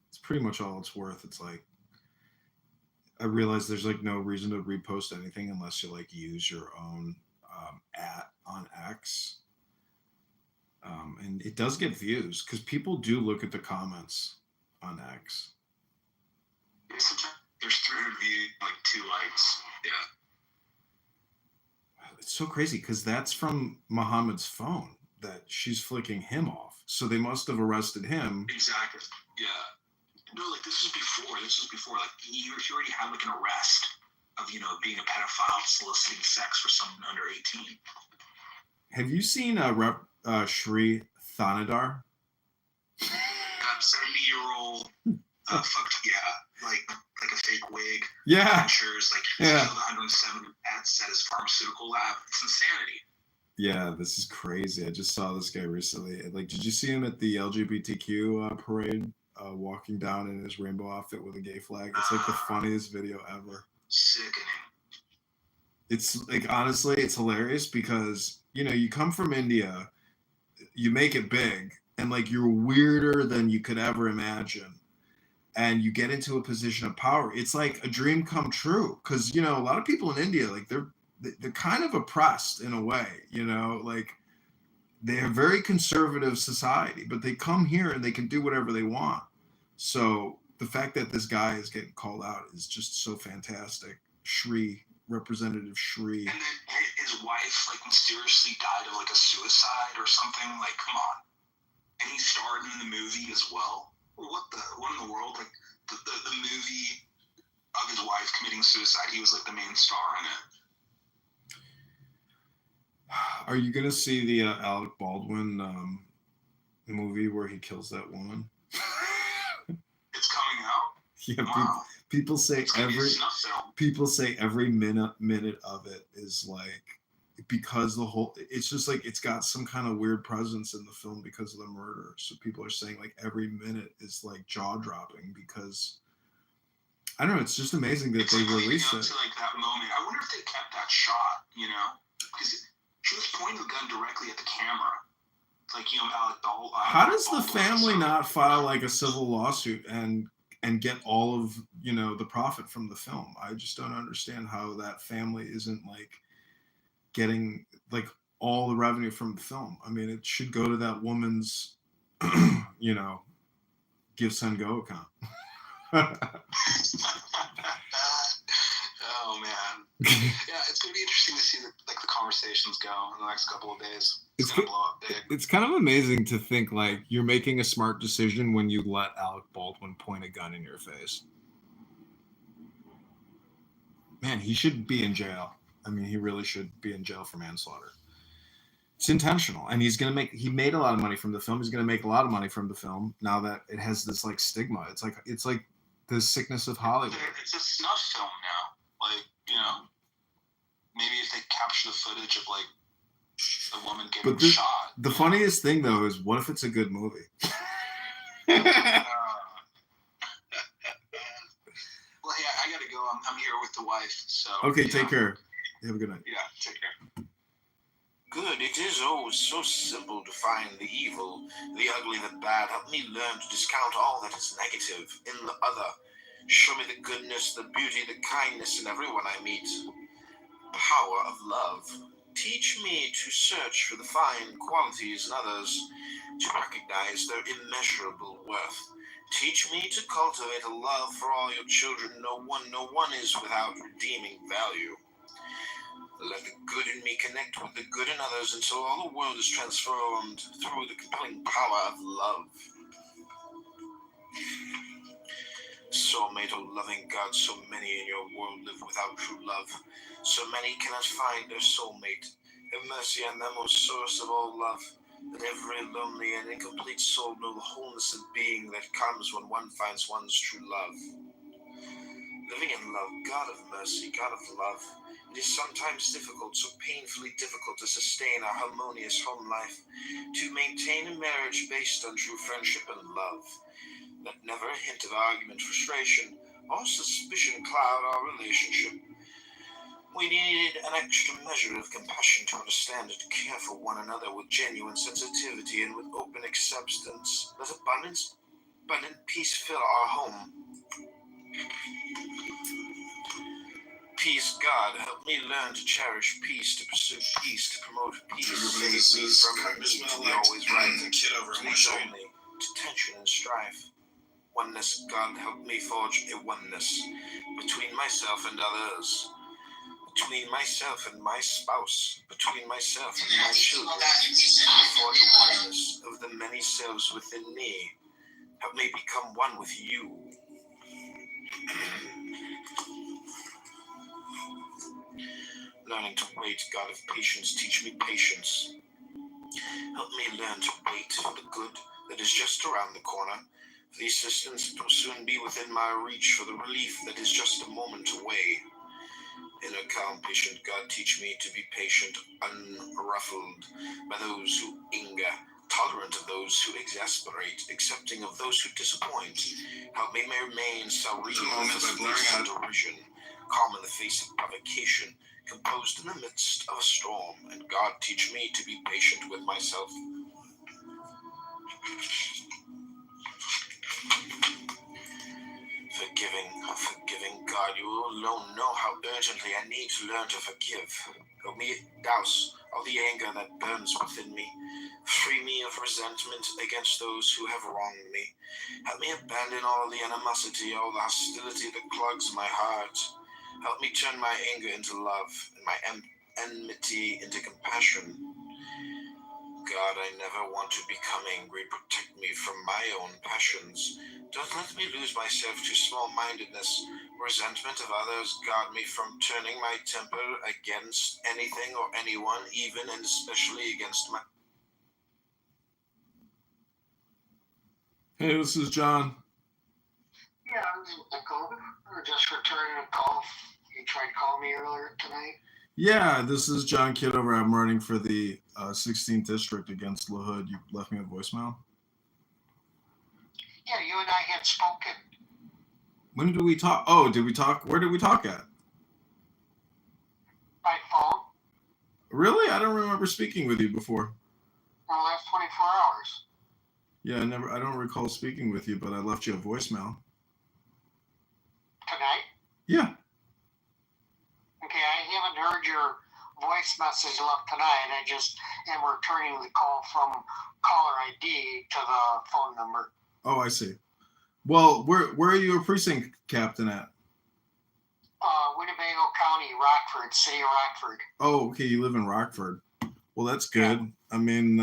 S1: It's pretty much all it's worth. It's like I realize there's like no reason to repost anything unless you like use your own @ on X. And it does get views because people do look at the comments on X.
S8: Yeah, sometimes there's 300 views, like 2 likes. Yeah.
S1: It's so crazy because that's from Muhammad's phone that she's flicking him off. So they must have arrested him.
S8: Exactly. Yeah. No, like this was before. Like he already had like an arrest of being a pedophile, soliciting sex for someone under 18.
S1: Have you seen Shri Thanadar?
S8: 70-year-old. Like a fake wig.
S1: Yeah.
S8: Pictures, like he killed 170 pets at his pharmaceutical lab. It's insanity.
S1: Yeah, this is crazy. I just saw this guy recently. Like, did you see him at the LGBTQ parade, walking down in his rainbow outfit with a gay flag? It's like the funniest video ever.
S8: Sickening.
S1: It's like, honestly, it's hilarious because, you come from India, you make it big, and like you're weirder than you could ever imagine. And you get into a position of power. It's like a dream come true. Because, a lot of people in India, like they're kind of oppressed in a way, like they're a very conservative society, but they come here and they can do whatever they want. So the fact that this guy is getting called out is just so fantastic. Representative Shri.
S8: And then his wife like mysteriously died of like a suicide or something. Like, come on. And he starred in the movie as well. What in the world? Like the movie of his wife committing suicide, he was like the main star in it.
S1: Are you gonna see the Alec Baldwin movie where he kills that woman?
S8: It's coming out.
S1: Yeah,
S8: wow.
S1: People say every minute of it is like, because it's just like it's got some kind of weird presence in the film because of the murder. So people are saying like every minute is like jaw dropping because I don't know. It's just amazing that they released it.
S8: To like that moment, I wonder if they kept that shot. Because she was pointing the gun directly at the camera. Like Alec Baldwin.
S1: How does the family not file like a civil lawsuit and get all of the profit from the film? I just don't understand how that family isn't like getting like all the revenue from the film. I mean, it should go to that woman's, Give Send Go account.
S8: Oh man, yeah, it's gonna be interesting to see the conversations go in the next couple of days. It's gonna blow up big.
S1: It's kind of amazing to think like you're making a smart decision when you let Alec Baldwin point a gun in your face. Man, he should be in jail. I mean, he really should be in jail for manslaughter. It's intentional, and he made a lot of money from the film. He's gonna make a lot of money from the film now that it has this like stigma. It's like the sickness of Hollywood.
S8: It's a snuff film now. Like, you know, maybe if they capture the footage of like the woman getting shot.
S1: The funniest thing though is, what if it's a good movie?
S8: Well, hey, I gotta go. I'm here with the wife, so.
S1: Okay, take care. Have a good night.
S8: Yeah, take care.
S15: Good, it is always so simple to find the evil, the ugly, the bad. Help me learn to discount all that is negative in the other. Show me the goodness, the beauty, the kindness in everyone I meet. Power of love. Teach me to search for the fine qualities in others, to recognize their immeasurable worth. Teach me to cultivate a love for all your children. No one is without redeeming value. Let the good in me connect with the good in others until all the world is transformed through the compelling power of love. Soulmate, oh loving God, so many in your world live without true love. So many cannot find their soulmate. Have mercy on them, O source of all love. Let every lonely and incomplete soul know the wholeness of being that comes when one finds one's true love. Living in love, God of mercy, God of love. It is sometimes difficult, so painfully difficult, to sustain a harmonious home life, to maintain a marriage based on true friendship and love. Let never a hint of argument, frustration, or suspicion cloud our relationship. We needed an extra measure of compassion to understand and to care for one another with genuine sensitivity and with open acceptance. Let abundant peace fill our home. Peace, God, help me learn to cherish peace, to pursue peace, to promote peace. Everybody, this is Congressman
S1: to be always right,
S15: Kitover. I'm going to show you.
S1: only to tension and strife. Oneness, God, help me forge a oneness between myself and others, between myself and my spouse, between myself and my children. Help me forge a oneness of the many selves within me. Help me become one with you. Learning to wait, God of patience, teach me patience. Help me learn to wait for the good that is just around the corner, for the assistance that will soon be within my reach, for the relief that is just a moment away. Inner calm, patient God, teach me to be patient, unruffled by those who anger, tolerant of those who exasperate, accepting of those who disappoint. Help me remain serene in the face of derision, calm in the face of provocation, composed in the midst of a storm. And God, teach me to be patient with myself. Forgiving God, you alone know how urgently I need to learn to forgive. Help me douse all the anger that burns within me. Free me of resentment against those who have wronged me. Help me abandon all the animosity, all the hostility that clogs my heart. Help me turn my anger into love and my enmity into compassion. God, I never want to become angry. Protect me from my own passions. Don't let me lose myself to small-mindedness, resentment of others. Guard me from turning my temper against anything or anyone, even and especially against my... Hey, this is John.
S4: Yeah, I'm Nicole. We're just returning a call. You tried calling me earlier tonight.
S1: Yeah, this is John Kitover. I'm running for the 16th district against LaHood. You left me a voicemail.
S4: Yeah, you and I had spoken.
S1: When did we talk? Oh, did we talk? Where did we talk at?
S4: By phone.
S1: Really? I don't remember speaking with you before.
S4: In the last 24 hours.
S1: Yeah, I don't recall speaking with you, but I left you a voicemail.
S4: Tonight?
S1: Yeah.
S4: Okay, I haven't heard your voice message left tonight. I just am returning the call from caller ID to the phone number.
S1: Oh, I see. Well, where are you a precinct captain at?
S4: Winnebago County, Rockford, City of Rockford.
S1: Oh, okay. You live in Rockford. Well, that's good. Yeah. I mean,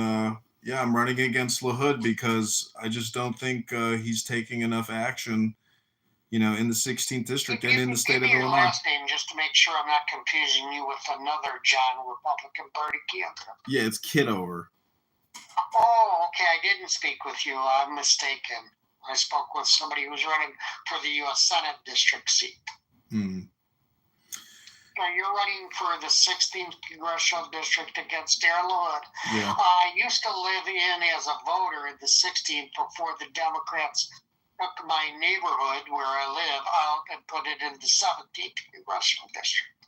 S1: yeah, I'm running against LaHood because I just don't think he's taking enough action in the 16th district and in the state of
S17: Give me your
S1: Illinois.
S17: last name just to make sure I'm not confusing you with another John Republican Party candidate.
S1: Yeah, it's Kitover.
S17: Oh, okay. I didn't speak with you. I'm mistaken. I spoke with somebody who's running for the U.S. Senate district seat. You're running for the 16th congressional district against Darren LaHood.
S1: Yeah.
S17: I used to live in as a voter in the 16th before the Democrats took my neighborhood where I live out and put it in the 17th congressional district.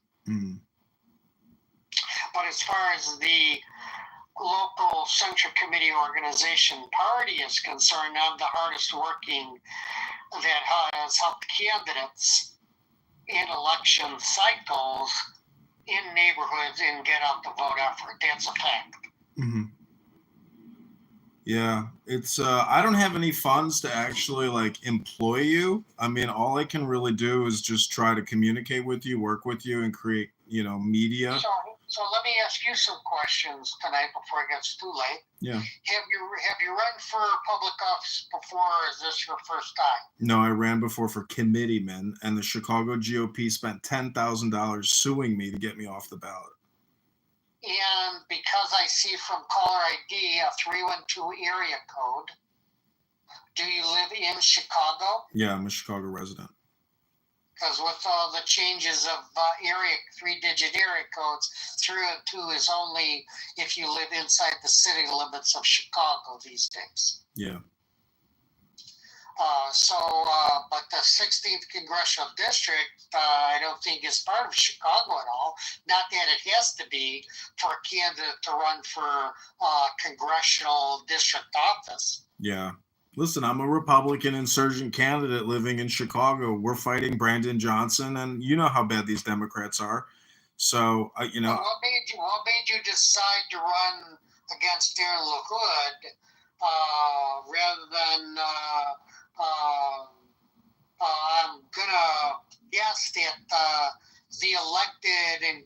S17: But as far as the local Central Committee organization party is concerned, I'm the hardest working that has helped candidates in election cycles in neighborhoods and get out the vote effort. That's a fact.
S1: Yeah, it's I don't have any funds to actually employ you. I mean, all I can really do is just try to communicate with you, work with you, and create media.
S17: So let me ask you some questions tonight before it gets too late.
S1: Yeah.
S17: Have you run for public office before, or is this your first time?
S1: No, I ran before for committeeman, and the Chicago GOP spent $10,000 suing me to get me off the ballot.
S17: And because I see from caller ID a 312 area code, do you live in Chicago?
S1: Yeah, I'm a Chicago resident.
S17: Because with all the changes of area, 3-digit area codes, 302 is only if you live inside the city limits of Chicago these days.
S1: Yeah.
S17: But the 16th congressional district, I don't think is part of Chicago at all. Not that it has to be for a candidate to run for congressional district office.
S1: Yeah. Listen, I'm a Republican insurgent candidate living in Chicago. We're fighting Brandon Johnson, and you know how bad these Democrats are. So,
S17: What made you decide to run against Darren LaHood rather than I'm gonna guess that the elected and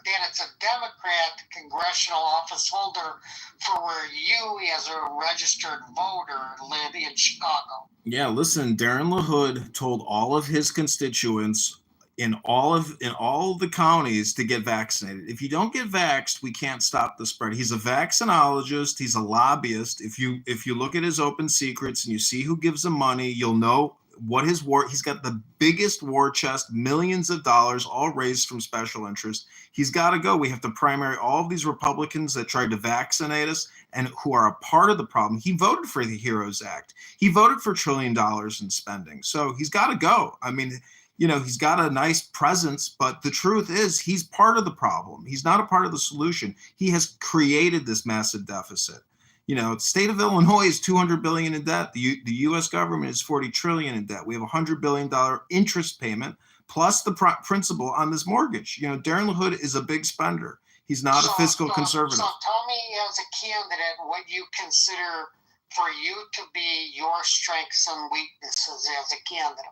S17: that it's a Democrat congressional office holder for where you, as a registered voter, live in Chicago.
S1: Yeah, listen, Darren LaHood told all of his constituents in all of the counties to get vaccinated. If you don't get vaxxed, we can't stop the spread. He's a vaccinologist. He's a lobbyist. If you look at his open secrets and you see who gives him money, you'll know what his war. He's got the biggest war chest, millions of dollars, all raised from special interest. He's got to go. We have to primary all of these Republicans that tried to vaccinate us and who are a part of the problem. He voted for the HEROES Act. He voted for $1 trillion in spending. So he's got to go. I mean, he's got a nice presence, but the truth is he's part of the problem. He's not a part of the solution. He has created this massive deficit. The state of Illinois is $200 billion in debt. The U.S. government is $40 trillion in debt. We have a $100 billion interest payment plus the principal on this mortgage. Darren LaHood is a big spender. He's not a fiscal conservative.
S17: So tell me, as a candidate, what you consider for you to be your strengths and weaknesses as a candidate.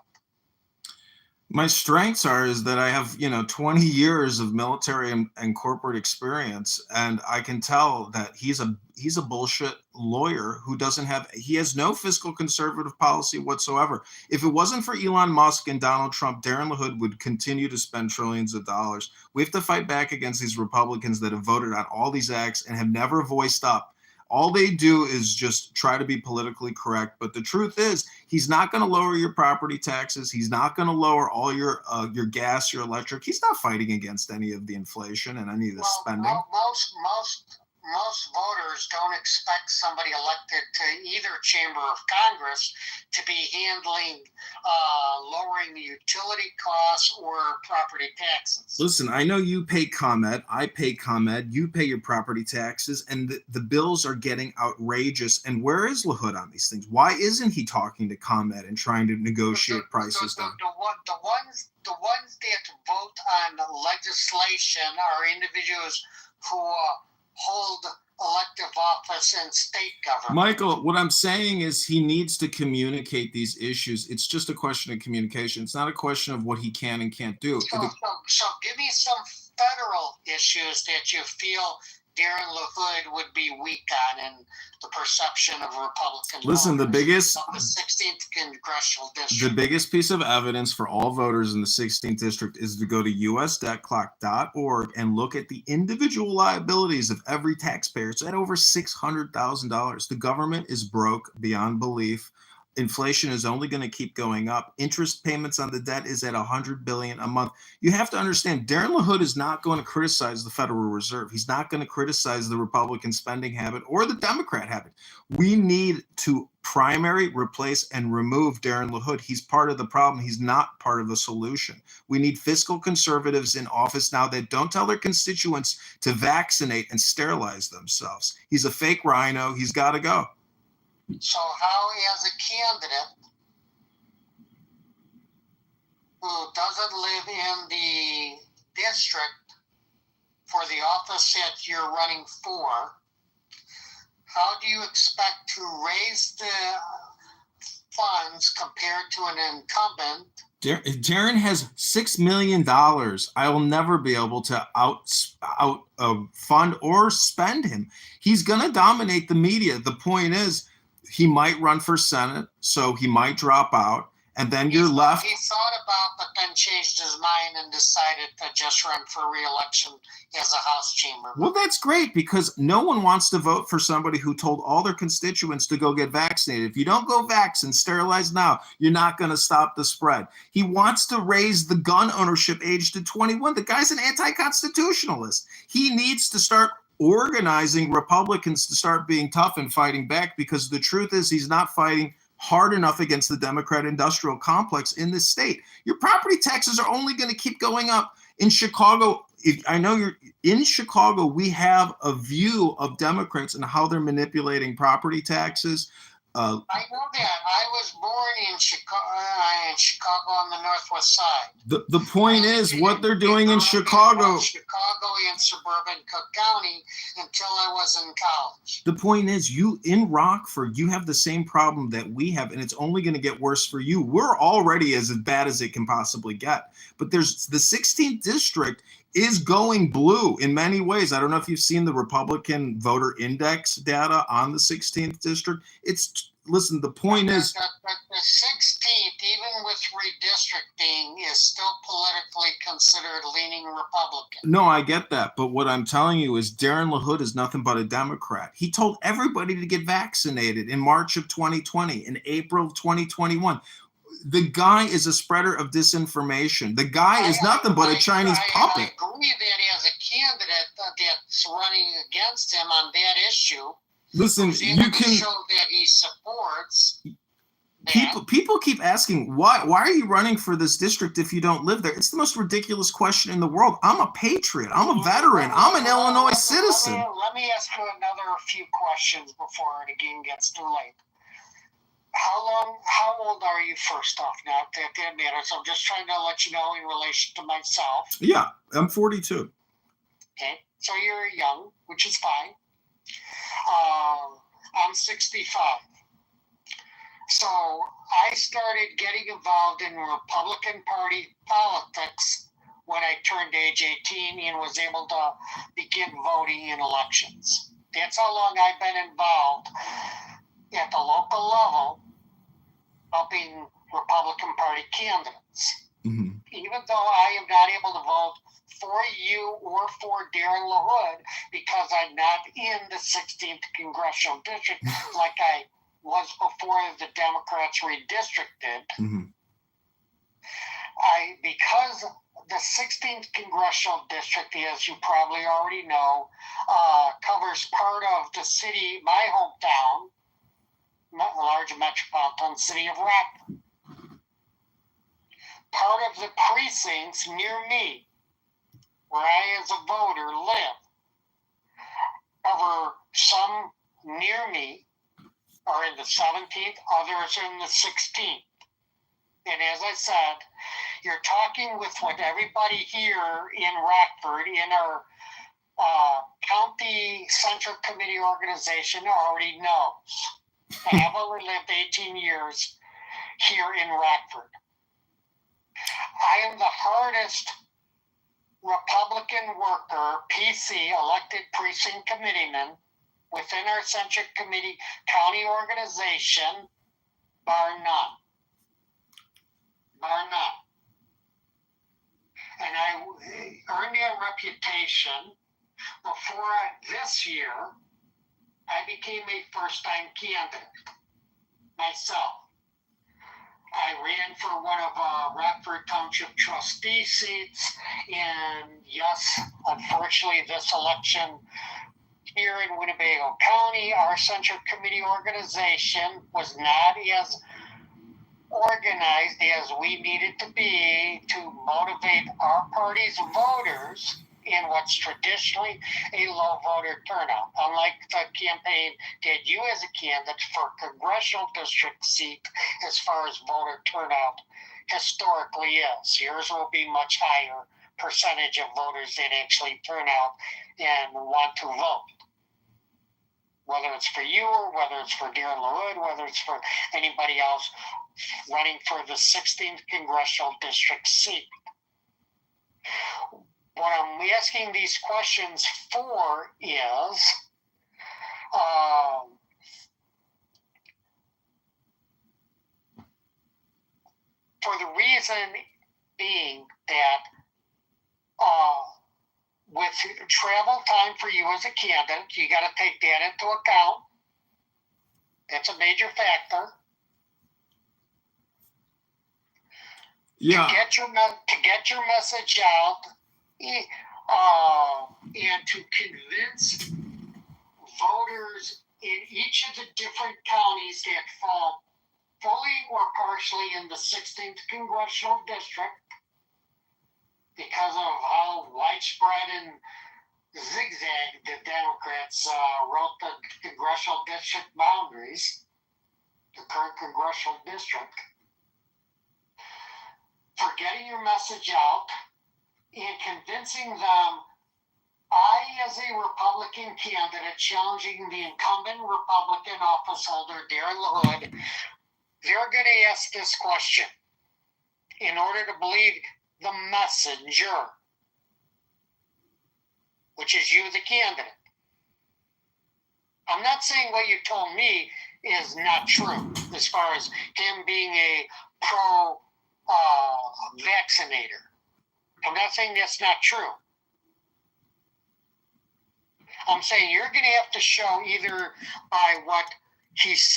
S1: My strengths is that I have, 20 years of military and corporate experience, and I can tell that he's a bullshit lawyer who he has no fiscal conservative policy whatsoever. If it wasn't for Elon Musk and Donald Trump, Darren LaHood would continue to spend trillions of dollars. We have to fight back against these Republicans that have voted on all these acts and have never voiced up. All they do is just try to be politically correct. But the truth is, he's not going to lower your property taxes. He's not going to lower all your gas, your electric. He's not fighting against any of the inflation and any of the spending.
S17: Most voters don't expect somebody elected to either chamber of Congress to be handling lowering the utility costs or property taxes.
S1: Listen, I know you pay ComEd, I pay ComEd, you pay your property taxes, and the bills are getting outrageous. And where is LaHood on these things? Why isn't he talking to ComEd and trying to negotiate prices down?
S17: The ones that vote on legislation are individuals who hold elective office in state government.
S1: Michael, what I'm saying is he needs to communicate these issues. It's just a question of communication. It's not a question of what he can and can't do.
S17: So give me some federal issues that you feel Darren LaHood would be weak on in the perception of Republican
S1: Listen, the
S17: voters
S1: biggest
S17: of the 16th congressional
S1: the
S17: district.
S1: biggest piece of evidence for all voters in the 16th district is to go to usdebtclock.org and look at the individual liabilities of every taxpayer. It's at over $600,000. The government is broke beyond belief. Inflation is only going to keep going up. Interest payments on the debt is at $100 billion a month. You have to understand, Darren LaHood is not going to criticize the Federal Reserve. He's not going to criticize the Republican spending habit or the Democrat habit. We need to primary, replace, and remove Darren LaHood. He's part of the problem. He's not part of the solution. We need fiscal conservatives in office now that don't tell their constituents to vaccinate and sterilize themselves. He's a fake rhino. He's got to go.
S17: So how, as a candidate who doesn't live in the district for the office that you're running for, how do you expect to raise the funds compared to an incumbent?
S1: If Darren has $6 million, I will never be able to fund or spend him. He's going to dominate the media. The point is, he might run for Senate, so he might drop out, and then you're left.
S17: He thought about, but then changed his mind and decided to just run for re-election as a House chamber.
S1: Well, that's great, because no one wants to vote for somebody who told all their constituents to go get vaccinated. If you don't go vaccine, sterilize now, you're not going to stop the spread. He wants to raise the gun ownership age to 21. The guy's an anti-constitutionalist. He needs to start organizing Republicans to start being tough and fighting back, because the truth is he's not fighting hard enough against the Democrat industrial complex in this state. Your property taxes are only going to keep going up. In Chicago, I know you're in Chicago, we have a view of Democrats and how they're manipulating property taxes.
S17: I know that. I was born in Chicago on the northwest side.
S1: The point is, what they're doing in Chicago.
S17: Chicago and suburban Cook County until I was in college.
S1: The point is, you in Rockford, you have the same problem that we have, and it's only going to get worse for you. We're already as bad as it can possibly get. But there's the 16th district is going blue in many ways. I don't know if you've seen the Republican voter index data on the 16th district. Listen, the point is,
S17: the 16th, even with redistricting, is still politically considered leaning Republican.
S1: No, I get that. But what I'm telling you is Darren LaHood is nothing but a Democrat. He told everybody to get vaccinated in March of 2020, in April of 2021. The guy is a spreader of disinformation. The guy is nothing but a Chinese puppet.
S17: I agree that as a candidate that's running against him on that issue,
S1: listen, you can
S17: show that he supports.
S1: People keep asking, why are you running for this district if you don't live there? It's the most ridiculous question in the world. I'm a patriot. I'm a veteran. I'm an Illinois citizen.
S17: Let me ask you another few questions before the game gets too late. How old are you, first off? Now, that matters. I'm just trying to let you know in relation to myself.
S1: Yeah, I'm 42.
S17: Okay, so you're young, which is fine. I'm 65. So I started getting involved in Republican Party politics when I turned age 18 and was able to begin voting in elections. That's how long I've been involved at the local level, helping Republican Party candidates.
S1: Mm-hmm.
S17: Even though I am not able to vote for you or for Darren LaHood because I'm not in the 16th congressional district like I was before the Democrats redistricted.
S1: Mm-hmm.
S17: Because the 16th congressional district, as you probably already know, covers part of the city, my hometown, the large metropolitan city of Rockford. Part of the precincts near me, where I as a voter live, cover some near me are in the 17th, others in the 16th. And as I said, you're talking with what everybody here in Rockford, in our county central committee organization already knows. I've only lived 18 years here in Rockford. I am the hardest Republican worker, PC, elected precinct committeeman within our Central Committee county organization, bar none. Bar none. And I earned a reputation before this year. I became a first-time candidate myself. I ran for one of Rockford Township trustee seats, and yes, unfortunately, this election here in Winnebago County, our Central Committee organization was not as organized as we needed to be to motivate our party's voters in what's traditionally a low voter turnout. Unlike the campaign did you as a candidate for a congressional district seat as far as voter turnout historically is. Yours will be much higher percentage of voters that actually turn out and want to vote. Whether it's for you or whether it's for Darren LaHood, whether it's for anybody else running for the 16th congressional district seat. What I'm asking these questions for is for the reason being that with travel time for you as a candidate, you got to take that into account. That's a major factor.
S1: Yeah.
S17: To get your message out, and to convince voters in each of the different counties that fall fully or partially in the 16th congressional district, because of how widespread and zigzag the Democrats wrote the congressional district boundaries, the current congressional district, for getting your message out and convincing them I, as a Republican candidate challenging the incumbent Republican office holder, Darren LaHood, they're going to ask this question in order to believe the messenger, which is you, the candidate. I'm not saying what you told me is not true as far as him being a pro-vaccinator. I'm not saying that's not true. I'm saying you're going to have to show either by what he said